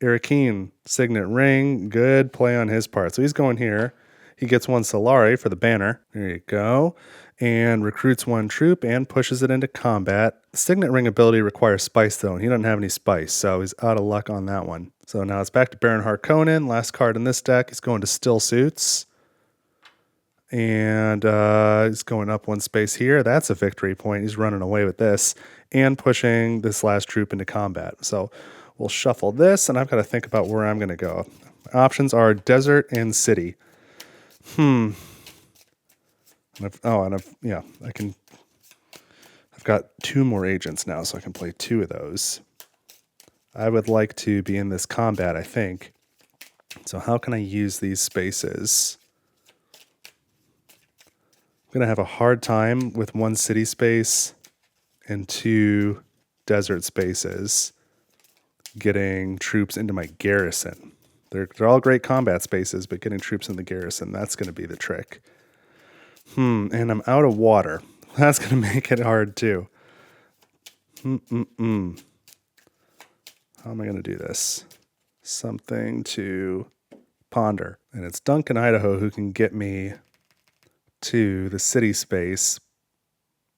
Arakeen. Signet Ring. Good play on his part. So he's going here. He gets 1 Solari for the banner. There you go. And recruits 1 troop and pushes it into combat. Signet Ring ability requires spice though, and he doesn't have any spice, so he's out of luck on that one. So now it's back to Baron Harkonnen. Last card in this deck. He's going to Still Suits. And he's going up 1 space here. That's a victory point. He's running away with this. And pushing this last troop into combat. So we'll shuffle this, and I've got to think about where I'm going to go. Options are desert and city. I've got 2 more agents now, so I can play 2 of those. I would like to be in this combat, I think. So how can I use these spaces? I'm going to have a hard time with 1 city space and 2 desert spaces getting troops into my garrison. They're all great combat spaces, but getting troops in the garrison, that's going to be the trick. And I'm out of water. That's going to make it hard too. How How am I going to do this? Something to ponder. And it's Duncan, Idaho, who can get me to the city space,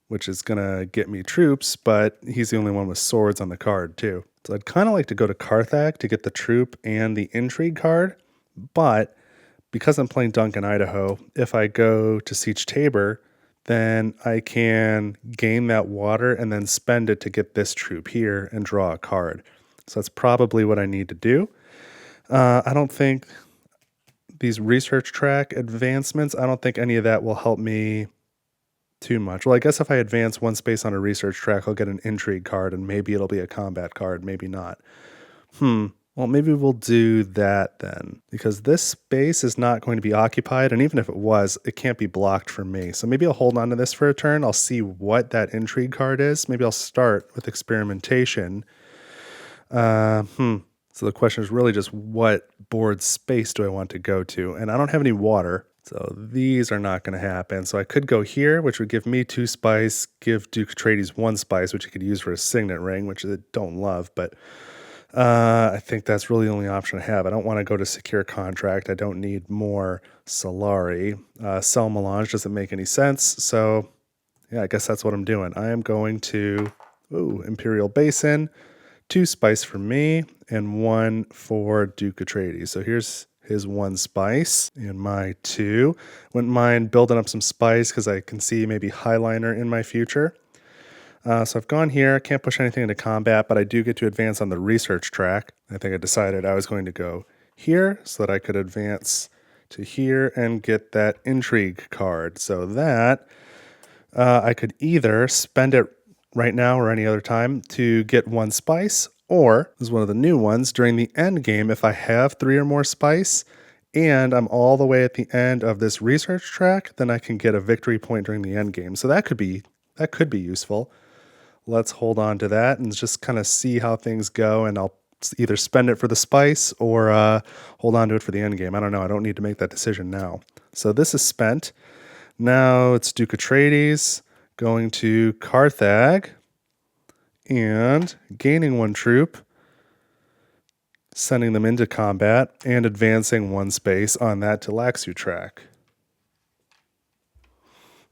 which is going to get me troops, but he's the only one with swords on the card too. So I'd kind of like to go to Carthag to get the troop and the intrigue card, but because I'm playing Duncan, Idaho, if I go to Siege Tabor, then I can gain that water and then spend it to get this troop here and draw a card. So that's probably what I need to do. I don't think these research track advancements, I don't think any of that will help me too much. Well, I guess if I advance one space on a research track, I'll get an intrigue card and maybe it'll be a combat card, maybe not. Well, maybe we'll do that then, because this space is not going to be occupied, and even if it was, it can't be blocked for me. So maybe I'll hold on to this for a turn. I'll see what that intrigue card is. Maybe I'll start with experimentation. So the question is really just what board space do I want to go to? And I don't have any water, so these are not going to happen. So I could go here, which would give me 2 spice, give Duke Atreides 1 spice, which he could use for a signet ring, which I don't love, but I think that's really the only option I have. I don't want to go to secure contract. I don't need more Solari. Sell Melange doesn't make any sense. So yeah, I guess that's what I'm doing. I am going to Imperial Basin, 2 spice for me and 1 for Duke Atreides. So here's his 1 spice and my 2. Wouldn't mind building up some spice because I can see maybe Highliner in my future. So I've gone here. I can't push anything into combat, but I do get to advance on the research track. I think I decided I was going to go here so that I could advance to here and get that intrigue card. So that I could either spend it right now or any other time to get 1 spice, or this is one of the new ones, during the end game, if I have 3 or more spice and I'm all the way at the end of this research track, then I can get a victory point during the end game. So that could be useful. Let's hold on to that and just kind of see how things go, and I'll either spend it for the spice or hold on to it for the end game. I don't know. I don't need to make that decision now. So this is spent. Now it's Duke Atreides going to Carthag and gaining 1 troop, sending them into combat, and advancing 1 space on that Talaxu track.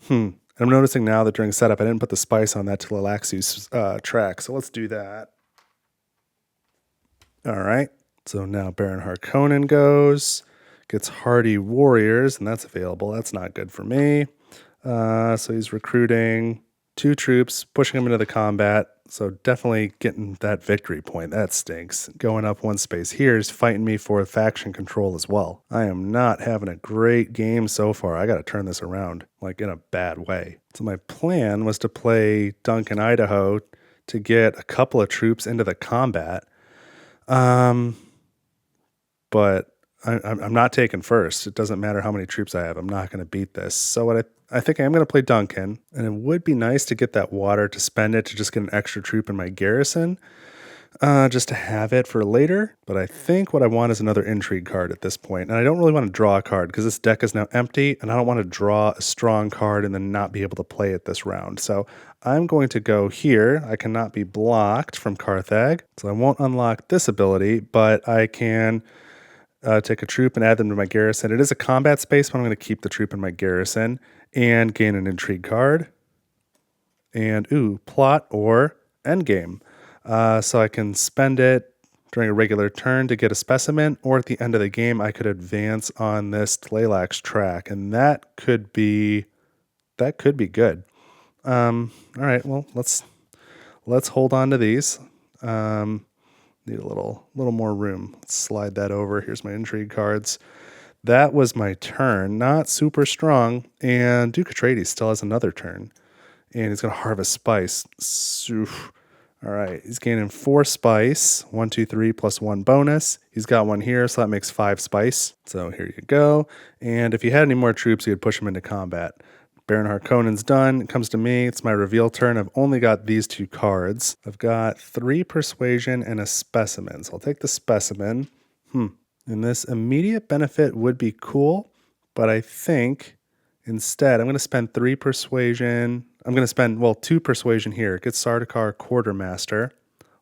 I'm noticing now that during setup, I didn't put the spice on that Talaxu's track, so let's do that. All right, so now Baron Harkonnen goes, gets Hardy Warriors, and that's available. That's not good for me. So he's recruiting 2 troops, pushing them into the combat, so definitely getting that victory point. That stinks. Going up 1 space here is fighting me for faction control as well. I am not having a great game so far. I got to turn this around, like in a bad way. So my plan was to play Duncan, Idaho to get a couple of troops into the combat. But I'm not taking first. It doesn't matter how many troops I have. I'm not going to beat this. So what I think I am going to play Duncan, and it would be nice to get that water to spend it to just get an extra troop in my garrison, just to have it for later. But I think what I want is another intrigue card at this point. And I don't really want to draw a card because this deck is now empty, and I don't want to draw a strong card and then not be able to play it this round. So I'm going to go here. I cannot be blocked from Carthag, so I won't unlock this ability, but I can take a troop and add them to my garrison. It is a combat space, but I'm going to keep the troop in my garrison and gain an intrigue card. And, plot or endgame. So I can spend it during a regular turn to get a specimen, or at the end of the game, I could advance on this Tleilax track, and that could be good. All right, well, let's hold on to these. Need a little more room. Let's slide that over. Here's my intrigue cards. That was my turn. Not super strong. And Duke Atreides still has another turn. And he's going to harvest spice. All right. He's gaining 4 spice. 1, 2, 3 plus 1 bonus. He's got 1 here, so that makes 5 spice. So here you go. And if he had any more troops, he would push him into combat. Baron Harkonnen's done. It comes to me. It's my reveal turn. I've only got these 2 cards. I've got 3 persuasion and a specimen. So I'll take the specimen. And this immediate benefit would be cool, but I think instead I'm going to spend 3 persuasion. I'm going to spend, 2 persuasion here. It gets Sardaukar Quartermaster.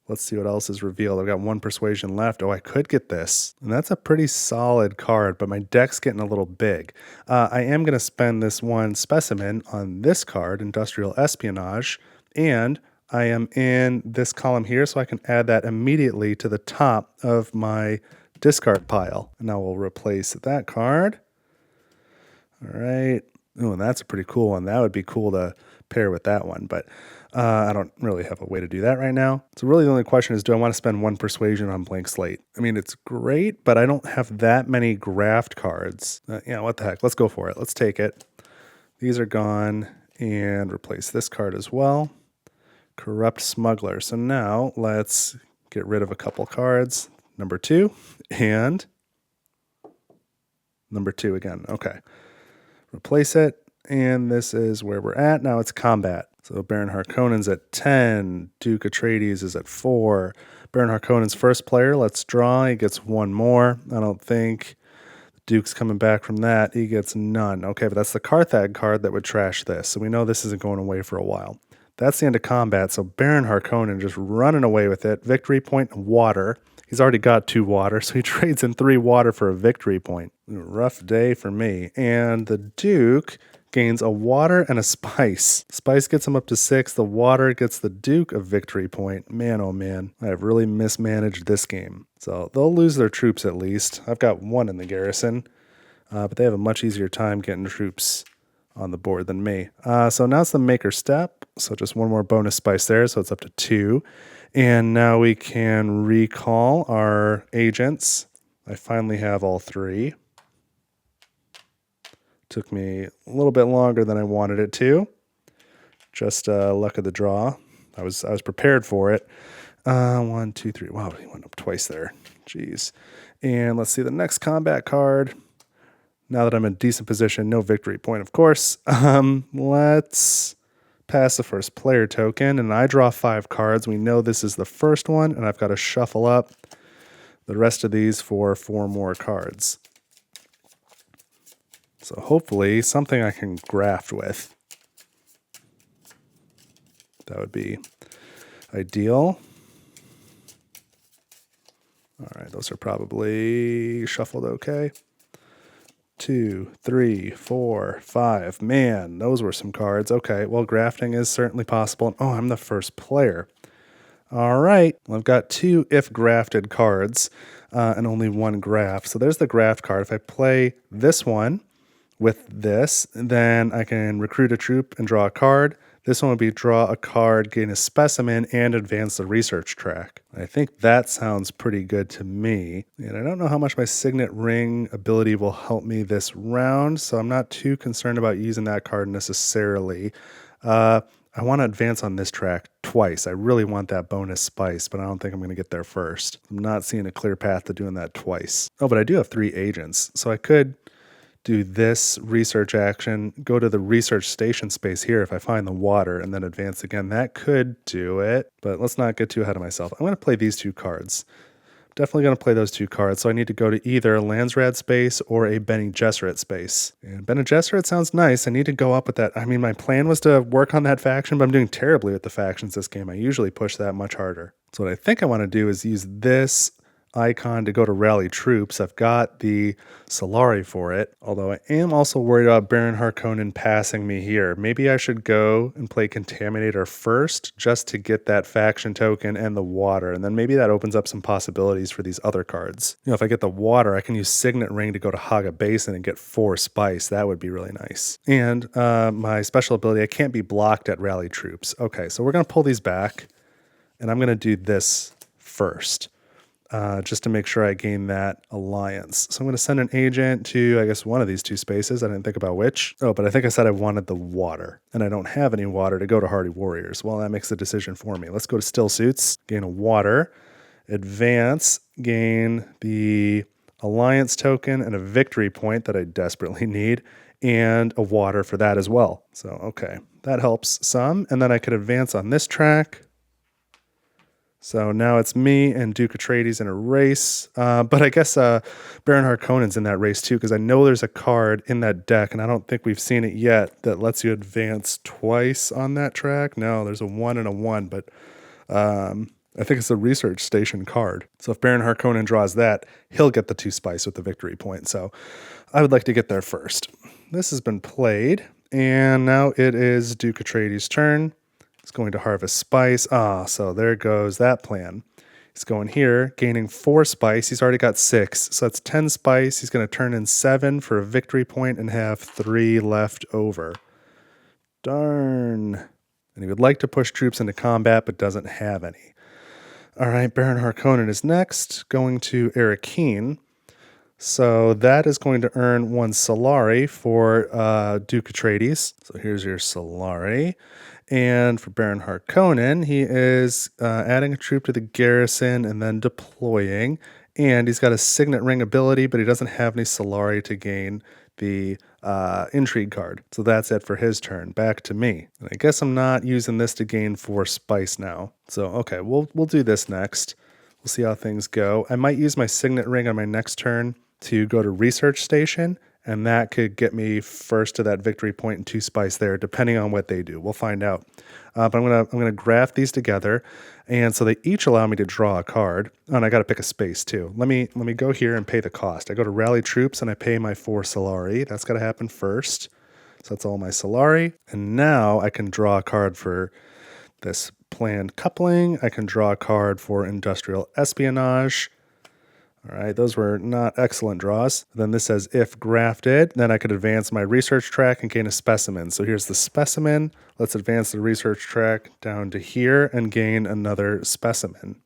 Let's see what else is revealed. I've got 1 persuasion left. Oh, I could get this. And that's a pretty solid card, but my deck's getting a little big. I am going to spend this 1 specimen on this card, Industrial Espionage, and I am in this column here, so I can add that immediately to the top of my discard pile. And now we'll replace that card. All right. Oh, and that's a pretty cool one. That would be cool to pair with that one, but I don't really have a way to do that right now. So really the only question is, do I want to spend 1 persuasion on blank slate? I mean, it's great, but I don't have that many graft cards. Yeah, what the heck? Let's go for it. Let's take it. These are gone, and replace this card as well. Corrupt Smuggler. So now let's get rid of a couple cards. Number 2 and number 2 again. Okay. Replace it. And this is where we're at. Now it's combat. So Baron Harkonnen's at 10. Duke Atreides is at 4. Baron Harkonnen's first player. Let's draw. He gets 1 more. I don't think the Duke's coming back from that. He gets none. Okay, but that's the Carthag card that would trash this. So we know this isn't going away for a while. That's the end of combat. So Baron Harkonnen just running away with it. Victory point, water. He's already got 2 water, so he trades in 3 water for a victory point. Rough day for me. And the Duke gains a water and a spice. Spice gets him up to 6. The water gets the Duke a victory point. Man, oh man, I have really mismanaged this game. So they'll lose their troops at least. I've got 1 in the garrison, but they have a much easier time getting troops on the board than me. So now it's the maker step. So just 1 more bonus spice there. So it's up to 2. And now we can recall our agents. I finally have all 3. Took me a little bit longer than I wanted it to. Just luck of the draw. I was prepared for it. 1, 2, 3. Wow, he went up twice there. Jeez. And let's see the next combat card. Now that I'm in a decent position, no victory point, of course. Let's pass the first player token, and I draw 5 cards. We know this is the first one, and I've got to shuffle up the rest of these for 4 more cards. So hopefully something I can graft with. That would be ideal. All right, those are probably shuffled okay. 2, 3, 4, 5. Man, those were some cards. Okay, well, grafting is certainly possible. Oh, I'm the first player. All right, well, I've got 2 if grafted cards and only 1 graft. So there's the graft card. If I play this one with this, then I can recruit a troop and draw a card. This one would be draw a card, gain a specimen, and advance the research track. I think that sounds pretty good to me. And I don't know how much my Signet Ring ability will help me this round, so I'm not too concerned about using that card necessarily. I want to advance on this track twice. I really want that bonus spice, but I don't think I'm going to get there first. I'm not seeing a clear path to doing that twice. Oh, but I do have 3 agents, so I could do this research action, go to the research station space here if I find the water, and then advance again. That could do it, but let's not get too ahead of myself. I'm going to play these 2 cards. Definitely going to play those 2 cards, so I need to go to either a Landsrad space or a Bene Gesserit space. And Bene Gesserit sounds nice. I need to go up with that. I mean, my plan was to work on that faction, but I'm doing terribly with the factions this game. I usually push that much harder. So what I think I want to do is use this icon to go to rally troops. I've got the Solari for it, although I am also worried about Baron Harkonnen passing me here. Maybe I should go and play Contaminator first just to get that faction token and the water, and then maybe that opens up some possibilities for these other cards. You know, if I get the water, I can use Signet Ring to go to Haga Basin and get 4 spice. That would be really nice. And my special ability, I can't be blocked at rally troops. Okay, so we're going to pull these back, and I'm going to do this first. Just to make sure I gain that alliance. So I'm going to send an agent to, I guess, one of these 2 spaces. I didn't think about which. Oh, but I think I said I wanted the water, and I don't have any water to go to Hardy Warriors. Well, that makes the decision for me. Let's go to Still Suits, gain a water, advance, gain the alliance token and a victory point that I desperately need, and a water for that as well. So, okay, that helps some. And then I could advance on this track. So now it's me and Duke Atreides in a race. But I guess Baron Harkonnen's in that race too, because I know there's a card in that deck, and I don't think we've seen it yet, that lets you advance twice on that track. No, there's a 1 and a 1, but I think it's a research station card. So if Baron Harkonnen draws that, he'll get the 2 spice with the victory point. So I would like to get there first. This has been played, and now it is Duke Atreides' turn. He's going to harvest spice. So there goes that plan. He's going here, gaining 4 spice. He's already got 6, so that's 10 spice. He's going to turn in 7 for a victory point and have 3 left over. Darn. And he would like to push troops into combat, but doesn't have any. All right, Baron Harkonnen is next, going to Arakeen. So that is going to earn 1 Solari for Duke Atreides. So here's your Solari. And for Baron Harkonnen, he is adding a troop to the garrison and then deploying. And he's got a Signet Ring ability, but he doesn't have any Solari to gain the intrigue card. So that's it for his turn. Back to me. And I guess I'm not using this to gain 4 spice now. So okay, we'll do this next. We'll see how things go. I might use my Signet Ring on my next turn to go to Research Station, and that could get me first to that victory point and 2 spice there, depending on what they do. We'll find out. But I'm gonna graph these together, and so they each allow me to draw a card. Oh, and I got to pick a space too. Let me go here and pay the cost. I go to Rally Troops and I pay my 4 Solari. That's got to happen first. So that's all my Solari, and now I can draw a card for this planned coupling. I can draw a card for industrial espionage. All right, those were not excellent draws. Then this says if grafted, then I could advance my research track and gain a specimen. So here's the specimen. Let's advance the research track down to here and gain another specimen.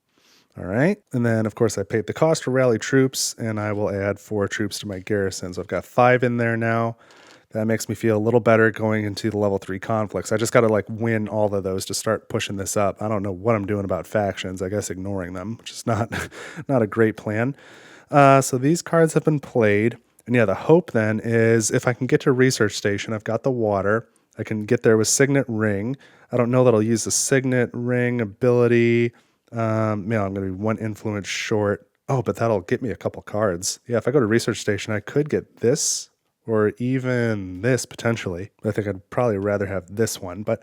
All right, and then of course I paid the cost to rally troops, and I will add 4 troops to my garrison. So I've got 5 in there now. That makes me feel a little better going into the level 3 conflicts. I just got to like win all of those to start pushing this up. I don't know what I'm doing about factions. I guess ignoring them, which is not a great plan. So these cards have been played. And yeah, the hope then is if I can get to Research Station, I've got the water. I can get there with Signet Ring. I don't know that I'll use the Signet Ring ability. I'm going to be 1 influence short. Oh, but that'll get me a couple cards. Yeah, if I go to Research Station, I could get this. Or even this potentially. I think I'd probably rather have this one. But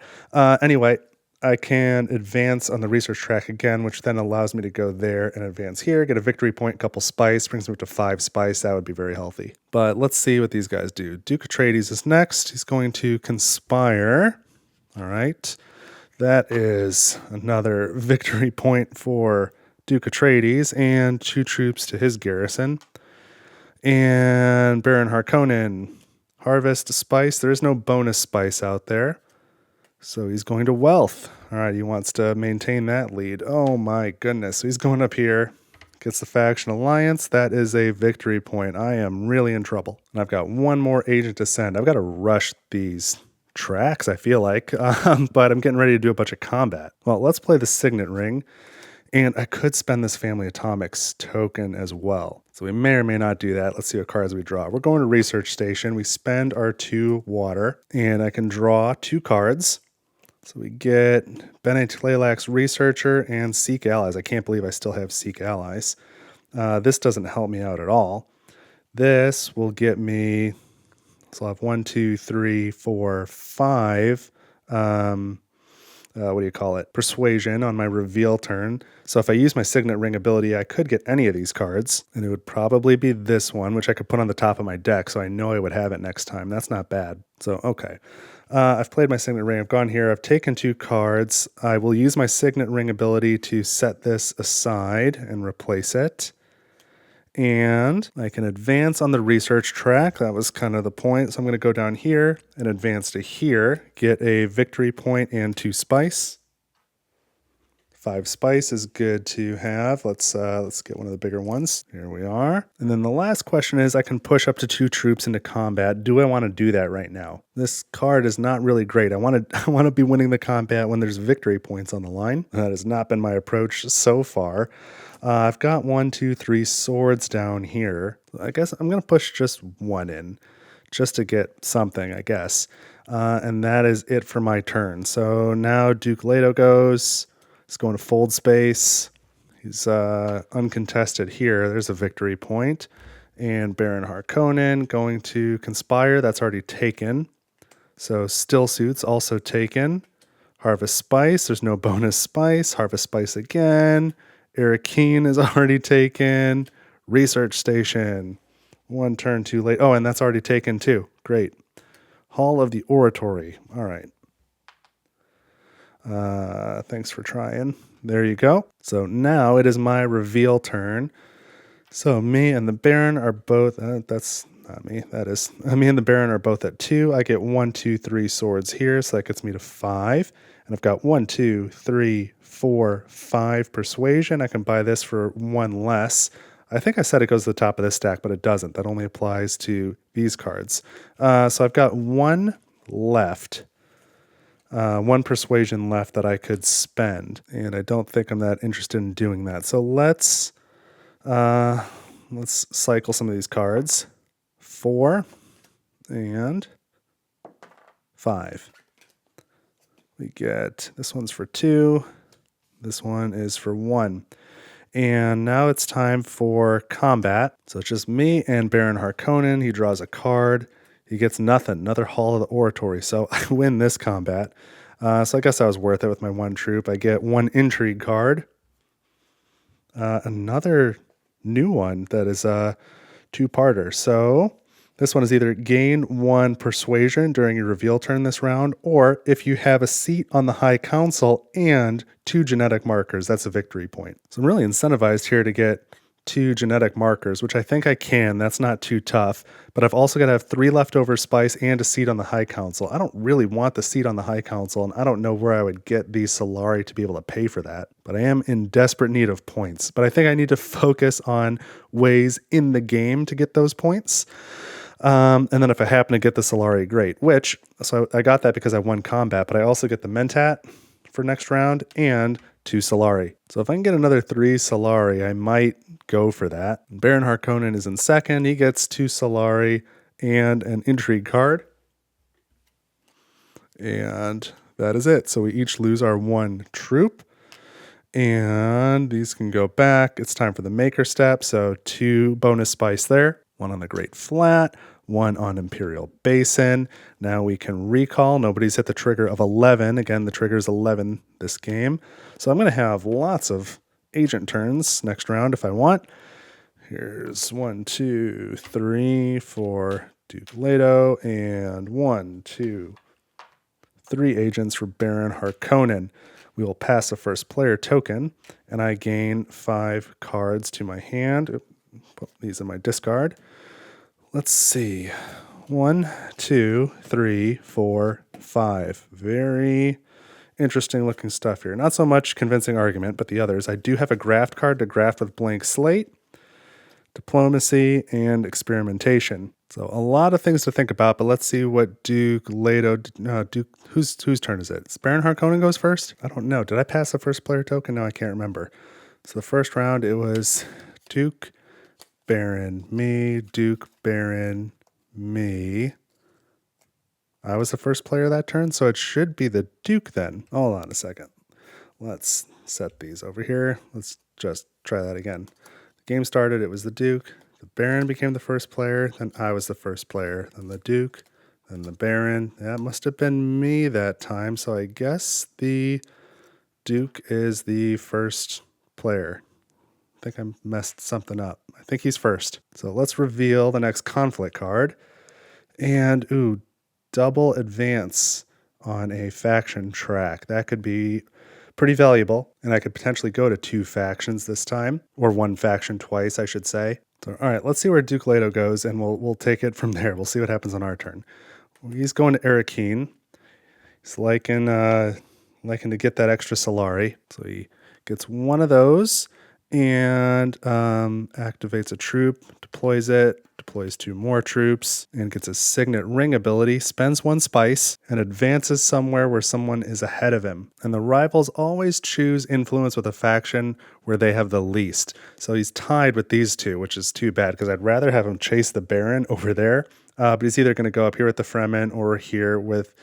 anyway, I can advance on the research track again, which then allows me to go there and advance here, get a victory point, couple spice, brings me up to 5 spice. That would be very healthy. But let's see what these guys do. Duke Atreides is next. He's going to conspire. All right. That is another victory point for Duke Atreides and 2 troops to his garrison. And Baron Harkonnen, harvest spice. There is no bonus spice out there. So he's going to wealth. All right, he wants to maintain that lead. Oh my goodness. So he's going up here, gets the faction alliance. That is a victory point. I am really in trouble. And I've got 1 more agent to send. I've got to rush these tracks, I feel like. But I'm getting ready to do a bunch of combat. Well, let's play the Signet Ring. And I could spend this Family Atomics token as well. So we may or may not do that. Let's see what cards we draw. We're going to Research Station. We spend our 2 water, and I can draw 2 cards. So we get Bene Tlalak's Researcher and Seek Allies. I can't believe I still have Seek Allies. This doesn't help me out at all. This will get me, so I'll have 1, 2, 3, 4, 5. Persuasion on my reveal turn. So if I use my Signet Ring ability, I could get any of these cards, and it would probably be this one, which I could put on the top of my deck, so I know I would have it next time. That's not bad. So, okay. I've played my Signet Ring. I've gone here. I've taken 2 cards. I will use my Signet Ring ability to set this aside and replace it. And I can advance on the research track. That was kind of the point. So I'm going to go down here and advance to here, get a victory point and 2 spice. 5 spice is good to have. Let's get one of the bigger ones. Here we are. And then the last question is I can push up to 2 troops into combat. Do I want to do that right now? This card is not really great. I want to be winning the combat when there's victory points on the line. That has not been my approach so far. I've got 1, 2, 3 swords down here. I guess I'm going to push just 1 in just to get something, I guess. And that is it for my turn. So now Duke Leto goes. He's going to fold space. He's uncontested here. There's a victory point. And Baron Harkonnen going to conspire. That's already taken. So still suits also taken. Harvest Spice, there's no bonus spice. Harvest Spice again. Arakeen is already taken. Research Station. One turn too late. Oh, and that's already taken too. Great. Hall of the Oratory. All right. Thanks for trying. There you go. So now it is my reveal turn. So me and the Baron are both, that's not me, that is, me and the Baron are both at 2. I get 1, 2, 3 swords here, so that gets me to 5. And I've got 1, 2, 3, 4, 5 persuasion. I can buy this for 1 less. I think I said it goes to the top of this stack, but it doesn't. That only applies to these cards. So I've got 1 left. 1 persuasion left that I could spend, and I don't think I'm that interested in doing that. So let's cycle some of these cards. 4 and 5. We get, this one's for 2. This one is for 1. And now it's time for combat. So it's just me and Baron Harkonnen. He draws a card. He gets nothing, another Hall of the Oratory. So I win this combat. So I guess that was worth it with my 1 troop. I get 1 intrigue card. Another new one that is a 2-parter. So this one is either gain 1 persuasion during your reveal turn this round, or if you have a seat on the High Council and 2 genetic markers, that's a victory point. So I'm really incentivized here to get 2 genetic markers, which I think I can. That's not too tough. But I've also got to have 3 leftover spice and a seat on the High Council. I don't really want the seat on the High Council, and I don't know where I would get these Solari to be able to pay for that. But I am in desperate need of points. But I think I need to focus on ways in the game to get those points. And then if I happen to get the Solari, great. So I got that because I won combat, but I also get the Mentat for next round and 2 Solari. So if I can get another 3 Solari, I might go for that. Baron Harkonnen is in second. He gets 2 Solari and an intrigue card. And that is it. So we each lose our 1 troop. And these can go back. It's time for the Maker Step. So 2 bonus spice there. 1 on the Great Flat, 1 on Imperial Basin. Now we can recall. Nobody's hit the trigger of 11. Again, the trigger is 11 this game. So I'm going to have lots of agent turns next round if I want. Here's 1, 2, 3 for Duke Leto, and 1, 2, 3 agents for Baron Harkonnen. We will pass the first player token, and I gain 5 cards to my hand. Put these in my discard. Let's see. 1, 2, 3, 4, 5. Very interesting looking stuff here. Not so much convincing argument, but the others. I do have a graft card to graft with Blank Slate, Diplomacy, and Experimentation. So a lot of things to think about, but let's see what Duke Leto, whose turn is it? Baron Harkonnen goes first? I don't know. Did I pass the first player token? No, I can't remember. So the first round, it was Duke, Baron, me, Duke, Baron, me. I was the first player that turn, so it should be the Duke then. Hold on a second. Let's set these over here. Let's just try that again. The game started, it was the Duke. The Baron became the first player, then I was the first player, then the Duke, then the Baron. That must have been me that time, so I guess the Duke is the first player. I think I messed something up. I think he's first. So let's reveal the next conflict card. And, ooh, double advance on a faction track. That could be pretty valuable, and I could potentially go to 2 factions this time, or 1 faction twice, I should say. So, all right, let's see where Duke Leto goes, and we'll take it from there. We'll see what happens on our turn. He's going to Arakeen. He's liking to get that extra Solari. So he gets 1 of those and activates a troop, deploys it, deploys 2 more troops, and gets a Signet Ring ability, spends 1 spice, and advances somewhere where someone is ahead of him. And the rivals always choose influence with a faction where they have the least. So he's tied with these 2, which is too bad, because I'd rather have him chase the Baron over there. But he's either going to go up here with the Fremen or here with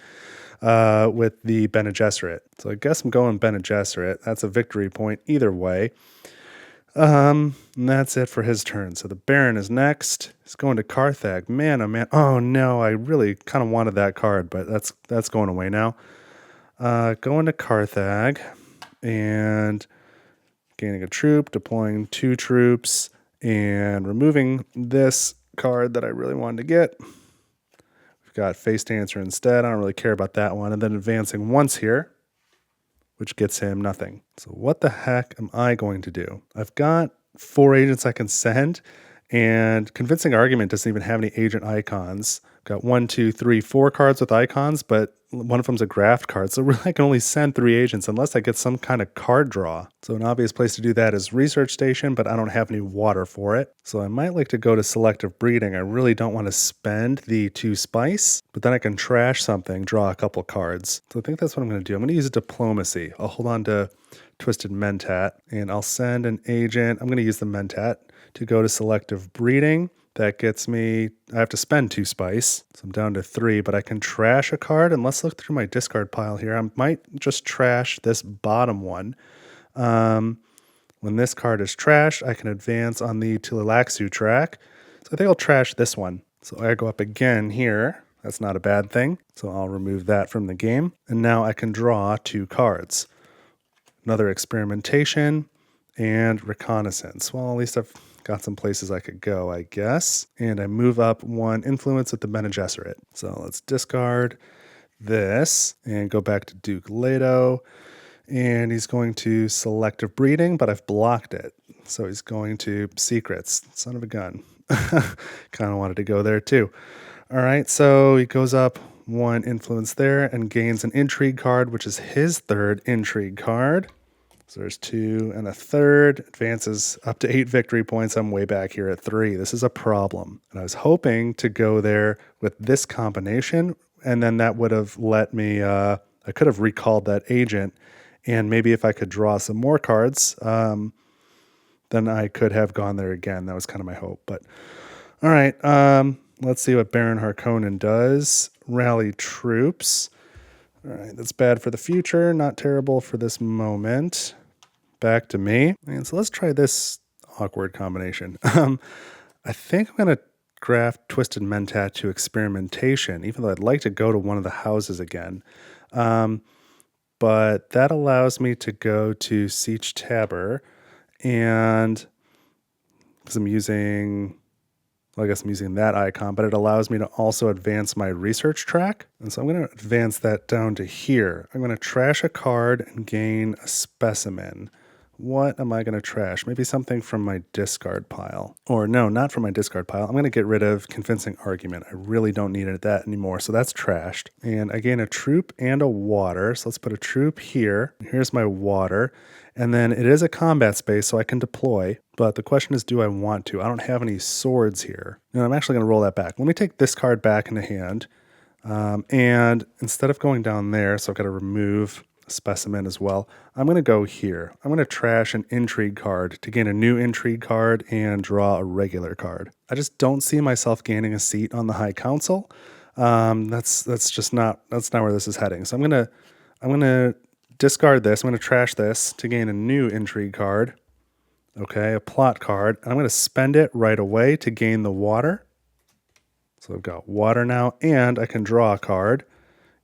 the Bene Gesserit. So I guess I'm going Bene Gesserit. That's a victory point either way. And that's it for his turn. So the Baron is next. He's going to Carthag. Man, oh man. Oh no, I really kind of wanted that card, but that's going away now. Going to Carthag and gaining a troop, deploying 2 troops, and removing this card that I really wanted to get. We've got Face Dancer instead. I don't really care about that one. And then advancing once here, which gets him nothing. So what the heck am I going to do? I've got 4 agents I can send, and Convincing Argument doesn't even have any agent icons. I've got 1, 2, 3, 4 cards with icons, but one of them's a graft card. So really I can only send 3 agents unless I get some kind of card draw. So an obvious place to do that is Research Station, but I don't have any water for it. So I might like to go to Selective Breeding. I really don't want to spend the 2 spice, but then I can trash something, draw a couple cards. So I think that's what I'm going to do. I'm going to use Diplomacy. I'll hold on to Twisted Mentat, and I'll send an agent. I'm going to use the Mentat to go to Selective Breeding. That gets me, I have to spend 2 spice, so I'm down to 3, but I can trash a card, and let's look through my discard pile here. I might just trash this bottom one. When this card is trashed, I can advance on the Tililaxu track, so I think I'll trash this one. So I go up again here. That's not a bad thing, so I'll remove that from the game, and now I can draw 2 cards. Another Experimentation and Reconnaissance. Well, at least I've got some places I could go, I guess. And I move up 1 influence with the Bene Gesserit. So let's discard this and go back to Duke Leto. And he's going to Selective Breeding, but I've blocked it. So he's going to Secrets. Son of a gun. Kind of wanted to go there too. All right, so he goes up 1 influence there and gains an Intrigue card, which is his 3rd Intrigue card. So there's 2 and a 3rd, advances up to 8 victory points. I'm way back here at 3. This is a problem. And I was hoping to go there with this combination, and then that would have let me, I could have recalled that agent, and maybe if I could draw some more cards, then I could have gone there again. That was kind of my hope. But all right, let's see what Baron Harkonnen does. Rally troops. All right, that's bad for the future, not terrible for this moment. Back to me. And so let's try this awkward combination. I think I'm going to graft Twisted Mentat to Experimentation, even though I'd like to go to one of the houses again. But that allows me to go to Siege Tabor, and because I'm using... Well, I guess I'm using that icon, but it allows me to also advance my research track. And so I'm going to advance that down to here. I'm going to trash a card and gain a specimen. What am I going to trash? Maybe something from my discard pile. Or no, not from my discard pile. I'm going to get rid of Convincing Argument. I really don't need that anymore, so that's trashed. And I gain a troop and a water. So let's put a troop here. Here's my water. And then it is a combat space, so I can deploy. But the question is, do I want to? I don't have any swords here. And I'm actually going to roll that back. Let me take this card back into hand. And instead of going down there, so I've got to remove a specimen as well, I'm going to go here. I'm going to trash an Intrigue card to gain a new Intrigue card and draw a regular card. I just don't see myself gaining a seat on the High Council. That's not where this is heading. So I'm going to discard this. I'm going to trash this to gain a new Intrigue card. Okay, a plot card. I'm going to spend it right away to gain the water. So I've got water now, and I can draw a card.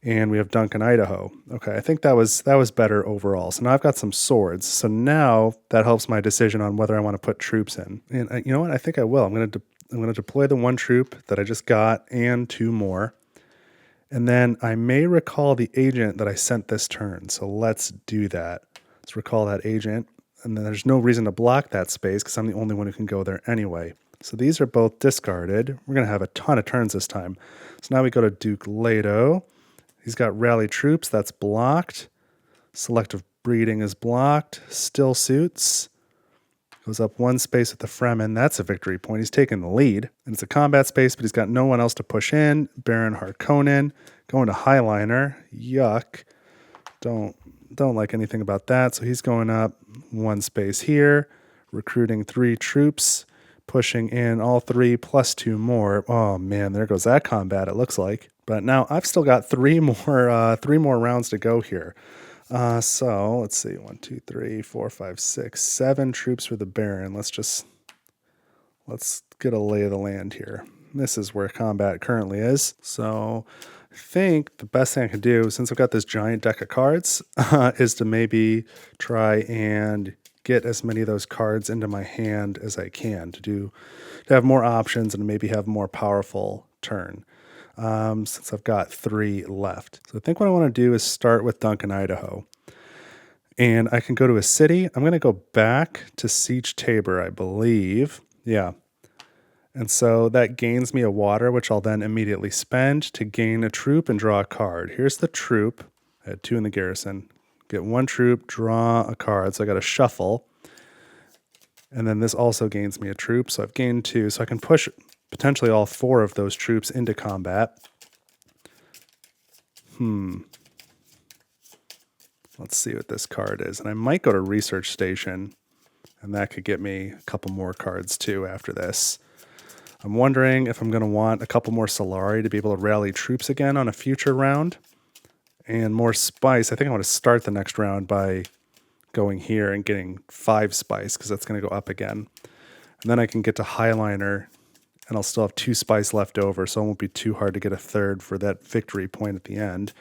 And we have Duncan, Idaho. Okay, I think that was better overall. So now I've got some swords. So now that helps my decision on whether I want to put troops in. And you know what? I think I will. I'm going to deploy the 1 troop that I just got and 2 more. And then I may recall the agent that I sent this turn. So let's do that. Let's recall that agent. And then there's no reason to block that space because I'm the only one who can go there anyway. So these are both discarded. We're going to have a ton of turns this time. So now we go to Duke Leto. He's got Rally Troops. That's blocked. Selective Breeding is blocked. Still Suits. Goes up 1 space with the Fremen. That's a victory point. He's taking the lead. And it's a combat space, but he's got no one else to push in. Baron Harkonnen. Going to Highliner. Yuck. Don't like anything about that. So he's going up 1 space here. Recruiting 3 troops. Pushing in all 3 plus 2 more. Oh man, there goes that combat, it looks like. But now I've still got 3 more rounds to go here. So let's see, 1, 2, 3, 4, 5, 6, 7 troops for the Baron. Let's get a lay of the land here. This is where combat currently is. So think the best thing I could do, since I've got this giant deck of cards, is to maybe try and get as many of those cards into my hand as I can to have more options and maybe have a more powerful turn. Since I've got 3 left. So I think what I want to do is start with Duncan, Idaho. And I can go to a city. I'm going to go back to Siege Tabor, I believe. Yeah. And so that gains me a water, which I'll then immediately spend to gain a troop and draw a card. Here's the troop. I had 2 in the garrison. Get 1 troop, draw a card. So I got to shuffle. And then this also gains me a troop. So I've gained 2. So I can push potentially all 4 of those troops into combat. Let's see what this card is. And I might go to Research Station. And that could get me a couple more cards too after this. I'm wondering if I'm going to want a couple more Solari to be able to rally troops again on a future round. And more spice. I think I want to start the next round by going here and getting 5 spice, because that's going to go up again. And then I can get to Highliner, and I'll still have 2 spice left over, so it won't be too hard to get a third for that victory point at the end.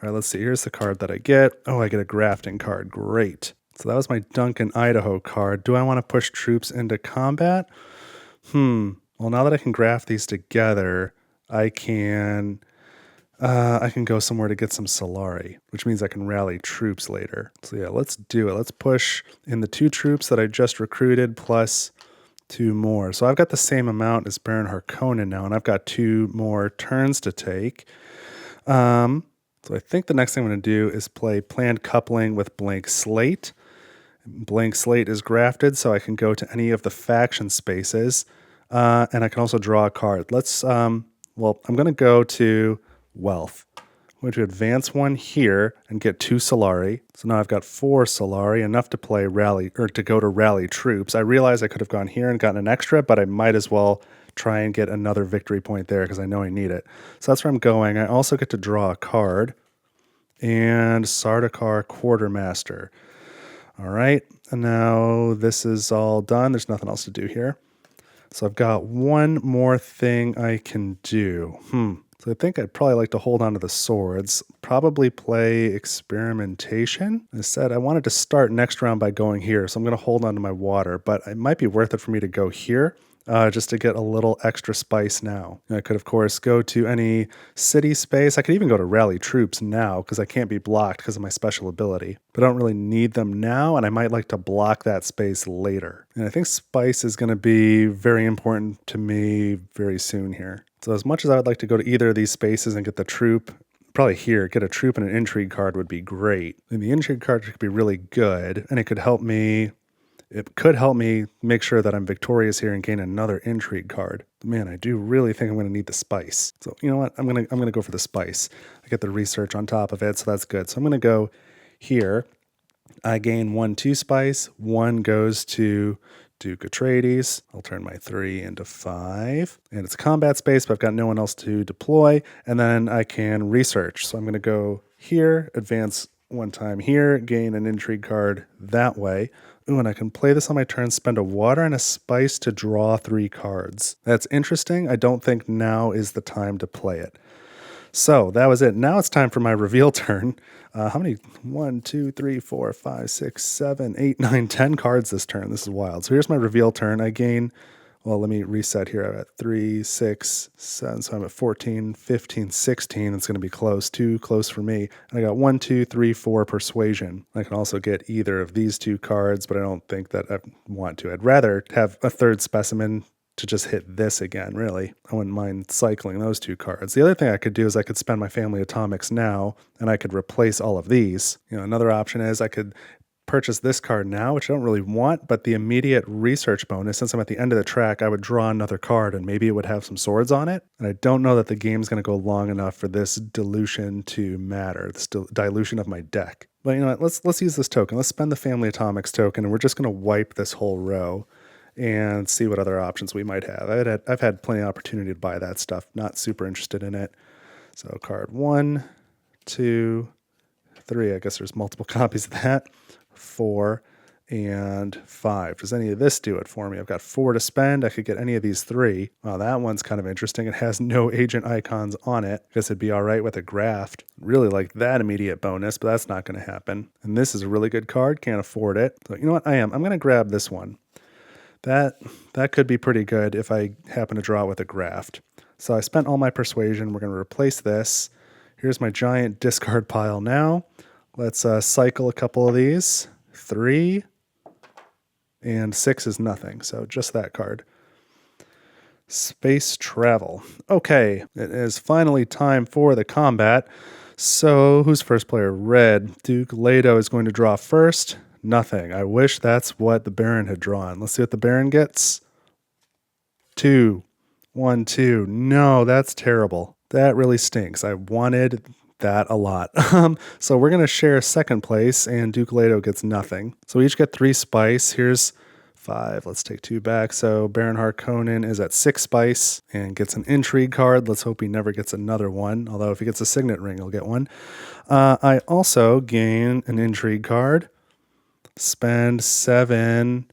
All right, let's see. Here's the card that I get. Oh, I get a grafting card. Great. So that was my Duncan, Idaho card. Do I want to push troops into combat? Well, now that I can graft these together, I can go somewhere to get some Solari, which means I can rally troops later. So yeah, let's do it. Let's push in the 2 troops that I just recruited plus 2 more. So I've got the same amount as Baron Harkonnen now, and I've got 2 more turns to take. So I think the next thing I'm going to do is play Planned Coupling with Blank Slate. Blank Slate is grafted, so I can go to any of the faction spaces. And I can also draw a card. I'm going to go to Wealth. I'm going to advance 1 here and get 2 Solari. So now I've got 4 Solari, enough to play rally, or to go to rally troops. I realize I could have gone here and gotten an extra, but I might as well try and get another victory point there because I know I need it. So that's where I'm going. I also get to draw a card. And Sardaukar Quartermaster. All right, and now this is all done. There's nothing else to do here. So I've got 1 more thing I can do. So I think I'd probably like to hold on to the swords. Probably play Experimentation. I said I wanted to start next round by going here, so I'm going to hold on to my water. But it might be worth it for me to go here. Just to get a little extra spice now. I could, of course, go to any city space. I could even go to rally troops now because I can't be blocked because of my special ability. But I don't really need them now, and I might like to block that space later. And I think spice is going to be very important to me very soon here. So as much as I would like to go to either of these spaces and get the troop, probably here, get a troop and an intrigue card would be great. And the intrigue card could be really good, and it could help me make sure that I'm victorious here and gain another intrigue card. Man, I do really think I'm going to need the spice. So you know what? I'm going to go for the spice. I get the research on top of it, so that's good. So I'm going to go here. I gain 1, 2 spice. 1 goes to Duke Atreides. I'll turn my 3 into 5. And it's a combat space, but I've got no one else to deploy. And then I can research. So I'm going to go here, advance 1 time here, gain an intrigue card that way. Ooh, and I can play this on my turn, spend a water and a spice to draw 3 cards. That's interesting. I don't think now is the time to play it. So that was it. Now it's time for my reveal turn. How many? 1, 2, 3, 4, 5, 6, 7, 8, 9, 10 cards this turn. This is wild. So here's my reveal turn. I gain... Well, let me reset here. I'm at 3, 6, 7, so I'm at 14, 15, 16. It's going to be close, too close for me. And I got 1, 2, 3, 4 Persuasion. I can also get either of these 2 cards, but I don't think that I want to. I'd rather have a 3rd specimen to just hit this again, really. I wouldn't mind cycling those 2 cards. The other thing I could do is I could spend my Family Atomics now, and I could replace all of these. Another option is I could purchase this card now, which I don't really want, but the immediate research bonus, since I'm at the end of the track, I would draw another card and maybe it would have some swords on it. And I don't know that the game's going to go long enough for this dilution to matter, this dilution of my deck. But you know what, let's use this token. Let's spend the Family Atomics token, and we're just going to wipe this whole row and see what other options we might have. I've had plenty of opportunity to buy that stuff, not super interested in it. So card 1, 2, 3, I guess there's multiple copies of that. 4, and 5. Does any of this do it for me? I've got 4 to spend. I could get any of these 3. Wow, that one's kind of interesting. It has no agent icons on it. I guess it'd be all right with a graft. Really like that immediate bonus, but that's not going to happen. And this is a really good card. Can't afford it. So you know what? I'm going to grab this one. That could be pretty good if I happen to draw with a graft. So I spent all my persuasion. We're going to replace this. Here's my giant discard pile now. Let's cycle a couple of these. 3 and 6 is nothing, so just that card. Space travel. Okay, it is finally time for the combat. So who's first player? Red. Duke Leto is going to draw first. Nothing. I wish that's what the Baron had drawn. Let's see what the Baron gets. 2. 1, 2. No, that's terrible. That really stinks. I wanted that a lot. So we're going to share second place, and Duke Leto gets nothing. So we each get 3 spice. Here's 5. Let's take 2 back. So Baron Harkonnen is at 6 spice and gets an intrigue card. Let's hope he never gets another one. Although if he gets a signet ring, he'll get one. I also gain an intrigue card. Spend 7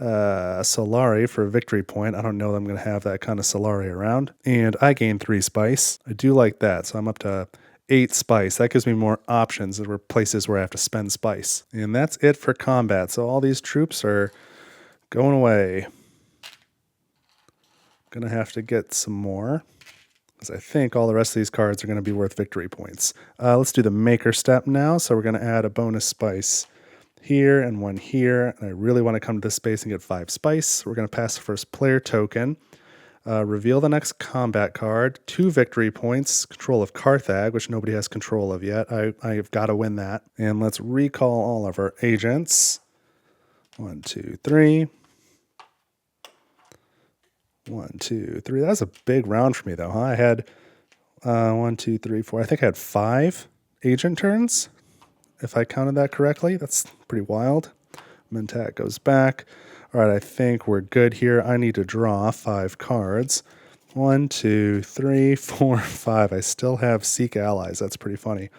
Solari for a victory point. I don't know that I'm going to have that kind of Solari around. And I gain 3 spice. I do like that. So I'm up to 8 spice. That gives me more options. There were places where I have to spend spice. And that's it for combat. So all these troops are going away. Gonna have to get some more, because I think all the rest of these cards are going to be worth victory points. Let's do the maker step now. So we're going to add a bonus spice here and 1 here. And I really want to come to this space and get 5 spice. We're going to pass the first player token. Reveal the next combat card. 2 victory points. Control of Carthag, which nobody has control of yet. I've got to win that. And let's recall all of our agents. 1, 2, 3. 1, 2, 3. That was a big round for me, though, huh? I had 1, 2, 3, 4. I think I had 5 agent turns, if I counted that correctly. That's pretty wild. Mentat goes back. All right, I think we're good here. I need to draw 5 cards. 1, 2, 3, 4, 5. I still have Seek Allies. That's pretty funny.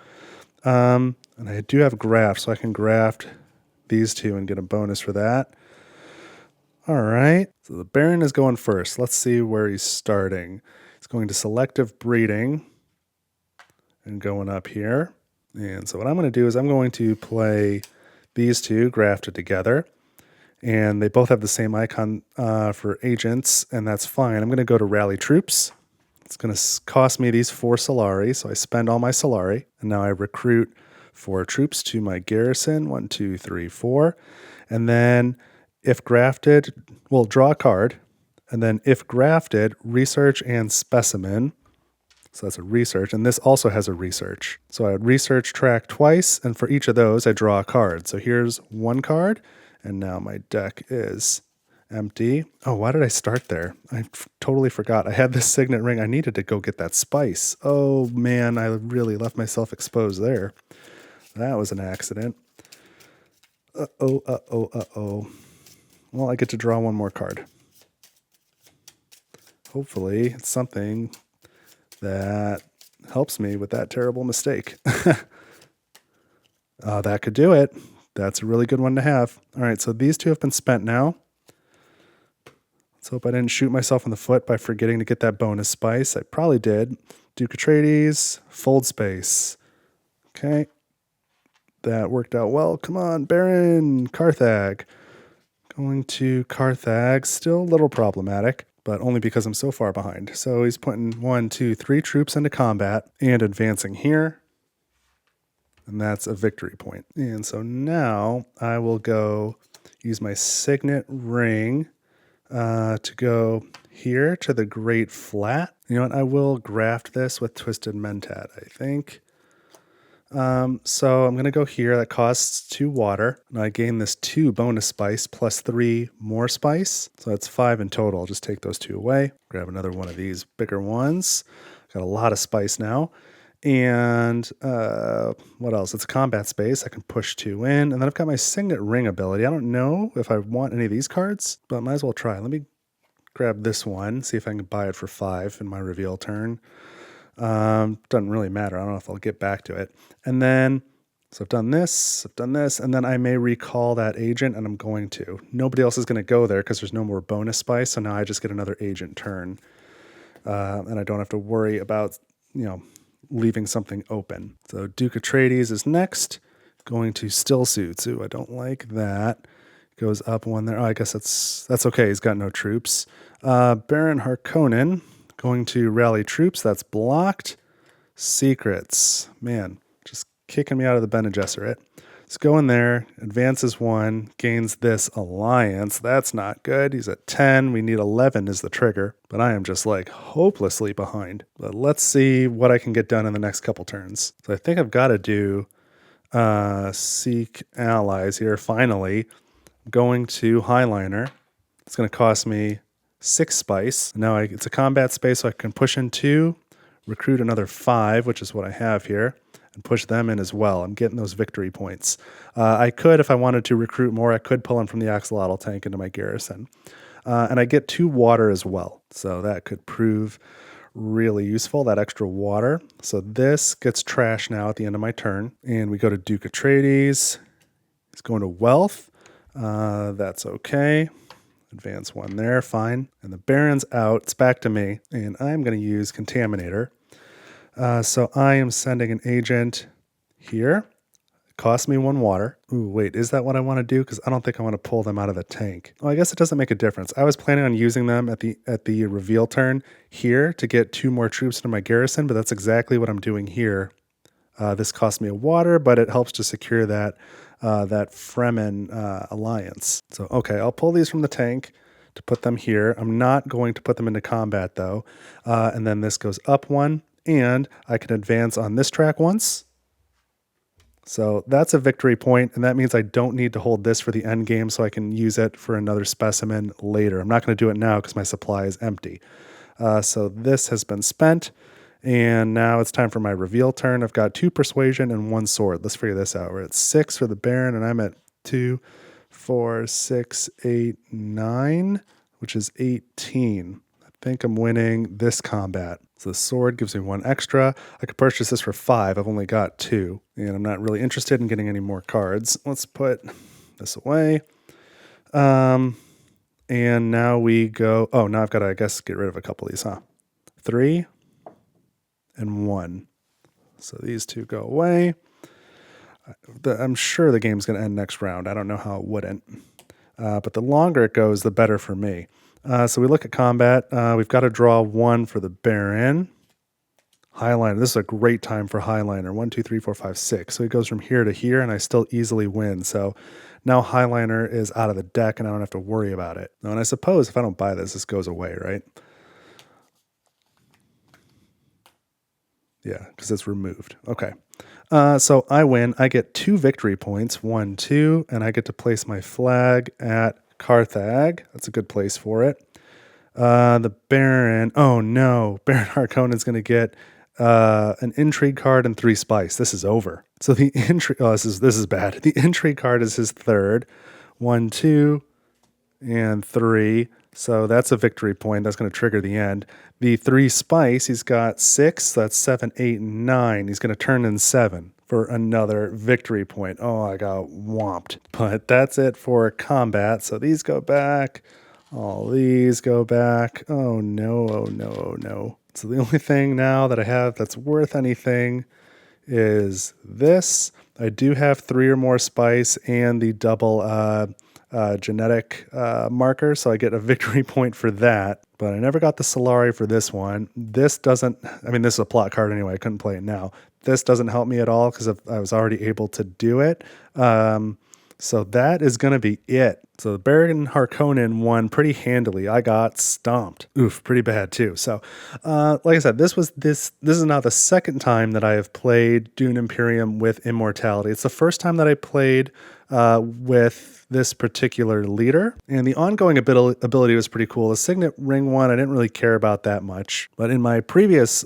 And I do have graft, so I can graft these 2 and get a bonus for that. All right, so the Baron is going first. Let's see where he's starting. He's going to selective breeding and going up here. And so what I'm going to do is I'm going to play these 2 grafted together. And they both have the same icon for agents, and that's fine. I'm going to go to rally troops. It's going to cost me these 4 Solari, so I spend all my Solari. And now I recruit 4 troops to my garrison. 1, 2, 3, 4. And then if grafted, we'll draw a card. And then if grafted, research and specimen. So that's a research, and this also has a research. So I would research track twice, and for each of those, I draw a card. So here's 1 card, and now my deck is empty. Oh, why did I start there? I totally forgot. I had this signet ring. I needed to go get that spice. Oh, man, I really left myself exposed there. That was an accident. Uh-oh, uh-oh, uh-oh. Well, I get to draw 1 more card. Hopefully, it's something that helps me with that terrible mistake. That could do it. That's a really good one to have. All right, so these 2 have been spent now. Let's hope I didn't shoot myself in the foot by forgetting to get that bonus spice. I probably did. Duke Atreides, fold space. Okay. That worked out well. Come on, Baron, Carthag. Going to Carthag, still a little problematic, but only because I'm so far behind. So he's putting 1, 2, 3 troops into combat and advancing here. And that's a victory point. And so now I will go use my signet ring to go here to the Great Flat. You know what? I will graft this with Twisted Mentat, I think. So I'm going to go here. That costs 2 water. And I gain this 2 bonus spice plus 3 more spice. So that's 5 in total. I'll just take those 2 away. Grab another one of these bigger ones. Got a lot of spice now. And what else? It's a combat space. I can push 2 in. And then I've got my Signet Ring ability. I don't know if I want any of these cards, but I might as well try. Let me grab this one, see if I can buy it for 5 in my reveal turn. Doesn't really matter. I don't know if I'll get back to it. And then So I've done this, and then I may recall that agent, and I'm going to. Nobody else is going to go there because there's no more bonus spice, so now I just get another agent turn. And I don't have to worry about, leaving something open. So Duke Atreides is next, going to Still Suits. Ooh, I don't like that. Goes up one there. Oh, I guess that's okay. He's got no troops. Baron Harkonnen going to rally troops. That's blocked. Secrets. Man, just kicking me out of the Bene Gesserit. Let's go in there. Advances 1. Gains this alliance. That's not good. He's at 10. We need 11 as the trigger. But I am just like hopelessly behind. But let's see what I can get done in the next couple turns. So I think I've got to do seek allies here. Finally, going to Highliner. It's going to cost me 6 spice. Now it's a combat space, so I can push in 2. Recruit another 5, which is what I have here, and push them in as well. I'm getting those victory points. I could, if I wanted to recruit more, I could pull them from the axolotl tank into my garrison. And I get 2 water as well, so that could prove really useful, that extra water. So this gets trashed now at the end of my turn, and we go to Duke Atreides. He's going to Wealth. That's okay. Advance 1 there, fine. And the Baron's out. It's back to me, and I'm going to use Contaminator. So I am sending an agent here. It costs me 1 water. Ooh, wait, is that what I want to do? Because I don't think I want to pull them out of the tank. Oh, I guess it doesn't make a difference. I was planning on using them at the reveal turn here to get 2 more troops into my garrison, but that's exactly what I'm doing here. This costs me a water, but it helps to secure that Fremen alliance. So, okay, I'll pull these from the tank to put them here. I'm not going to put them into combat, though. And then this goes up 1. And I can advance on this track once. So that's a victory point, and that means I don't need to hold this for the end game, so I can use it for another specimen later. I'm not going to do it now because my supply is empty. So this has been spent, and now it's time for my reveal turn. I've got 2 persuasion and 1 sword. Let's figure this out. We're at 6 for the Baron, and I'm at 2, 4, 6, 8, 9, which is 18. I think I'm winning this combat. So the sword gives me 1 extra. I could purchase this for 5. I've only got 2, and I'm not really interested in getting any more cards. Let's put this away. And now we go... Oh, now I've got to, I guess, get rid of a couple of these, huh? 3 and 1. So these 2 go away. I'm sure the game's going to end next round. I don't know how it wouldn't. But the longer it goes, the better for me. So we look at combat. We've got to draw 1 for the Baron. Highliner. This is a great time for Highliner. 1, 2, 3, 4, 5, 6. So he goes from here to here, and I still easily win. So now Highliner is out of the deck, and I don't have to worry about it. Now, and I suppose if I don't buy this, this goes away, right? Yeah, because it's removed. Okay. So I win. I get 2 victory points. 1, 2, and I get to place my flag at Carthage. That's a good place for it. The Baron. Oh no, Baron Harkonnen's going to get an intrigue card and 3 spice. This is over. So the intrigue. Oh, this is bad. The intrigue card is his 3rd. 1, 2, and 3. So that's a victory point. That's going to trigger the end. The 3 spice. He's got 6. That's 7, 8, and 9. He's going to turn in 7 for another victory point. Oh, I got whomped. But that's it for combat. So these go back. All these go back. Oh no, oh no, oh no. So the only thing now that I have that's worth anything is this. I do have 3 or more spice and the double genetic marker, so I get a victory point for that. But I never got the Solari for this one. This doesn't, I mean, this is a plot card anyway. I couldn't play it now. This doesn't help me at all because I was already able to do it. So that is going to be it. So the Baron Harkonnen won pretty handily. I got stomped. Oof, pretty bad too. So like I said, this is now the 2nd time that I have played Dune Imperium with Immortality. It's the first time that I played with this particular leader. And the ongoing ability was pretty cool. The Signet Ring one, I didn't really care about that much. But in my previous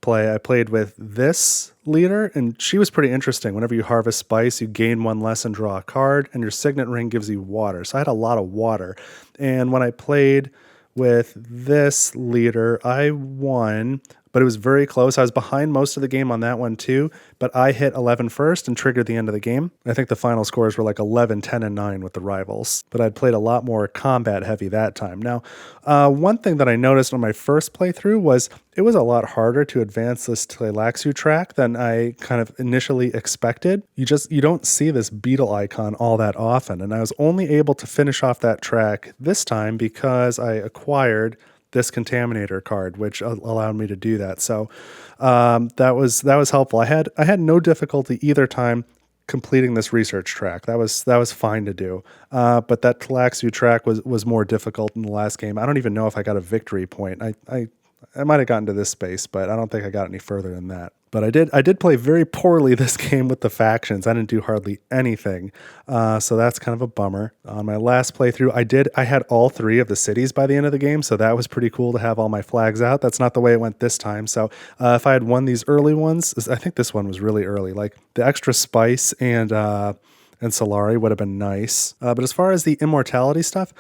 play, I played with this leader, and she was pretty interesting. Whenever you harvest spice, you gain 1 less and draw a card, and your Signet Ring gives you water. So I had a lot of water. And when I played with this leader, I won but it was very close. I was behind most of the game on that one too, but I hit 11 first and triggered the end of the game. I think the final scores were like 11, 10, and 9 with the rivals, but I'd played a lot more combat heavy that time. Now, one thing that I noticed on my first playthrough was it was a lot harder to advance this Tleilaxu track than I kind of initially expected. You don't see this beetle icon all that often, and I was only able to finish off that track this time because I acquired this contaminator card, which allowed me to do that. So that was helpful. I had no difficulty either time completing this research track. That was fine to do. But that Tleilaxu track was more difficult in the last game. I don't even know if I got a victory point. I might have gotten to this space, but I don't think I got any further than that. But I did play very poorly this game with the factions. I didn't do hardly anything, so that's kind of a bummer. On my last playthrough, I had all 3 of the cities by the end of the game, so that was pretty cool to have all my flags out. That's not the way it went this time. So if I had won these early ones, I think this one was really early. Like the extra spice and Solari would have been nice. But as far as the immortality stuff,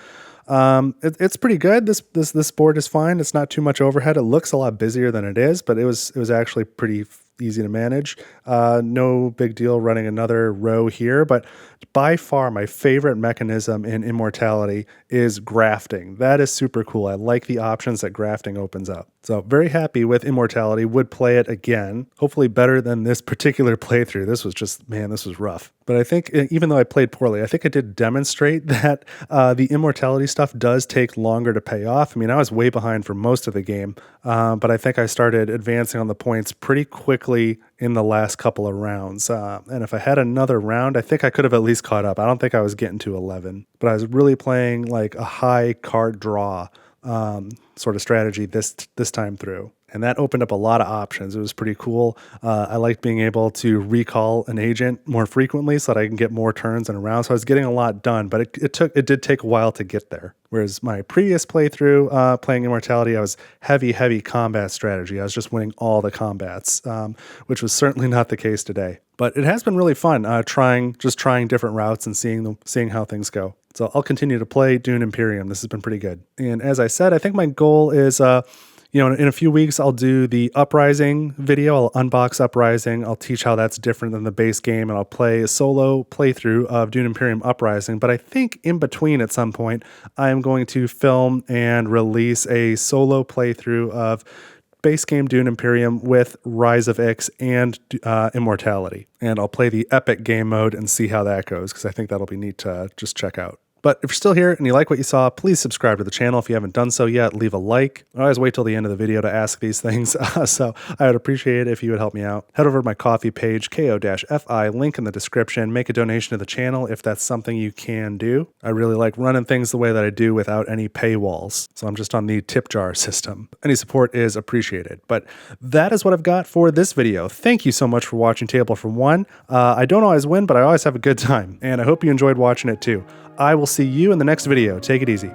it's pretty good. This board is fine. It's not too much overhead. It looks a lot busier than it is, but it was actually pretty easy to manage. No big deal running another row here, but by far my favorite mechanism in Immortality is grafting. That is super cool. I like the options that grafting opens up. So very happy with Immortality. Would play it again. Hopefully better than this particular playthrough. This was just, man, this was rough. But I think even though I played poorly, I think I did demonstrate that the Immortality stuff does take longer to pay off. I mean, I was way behind for most of the game, but I think I started advancing on the points pretty quickly in the last couple of rounds. And if I had another round, I think I could have at least caught up. I don't think I was getting to 11, but I was really playing like a high card draw sort of strategy this time through. And that opened up a lot of options. It was pretty cool. I liked being able to recall an agent more frequently so that I can get more turns in a round. So I was getting a lot done, but it did take a while to get there. Whereas my previous playthrough playing Immortality, I was heavy combat strategy. I was just winning all the combats, which was certainly not the case today. But it has been really fun trying different routes and seeing how things go. So I'll continue to play Dune Imperium. This has been pretty good. And as I said, I think my goal is in a few weeks, I'll do the Uprising video. I'll unbox Uprising. I'll teach how that's different than the base game, and I'll play a solo playthrough of Dune Imperium Uprising. But I think in between at some point, I am going to film and release a solo playthrough of base game Dune Imperium with Rise of Ix and Immortality. And I'll play the epic game mode and see how that goes, because I think that'll be neat to just check out. But if you're still here and you like what you saw, please subscribe to the channel. If you haven't done so yet, leave a like. I always wait till the end of the video to ask these things, so I would appreciate it if you would help me out. Head over to my Ko-fi page, ko-fi, link in the description. Make a donation to the channel if that's something you can do. I really like running things the way that I do without any paywalls, so I'm just on the tip jar system. Any support is appreciated. But that is what I've got for this video. Thank you so much for watching Table for One. I don't always win, but I always have a good time, and I hope you enjoyed watching it too. I will see you in the next video. Take it easy.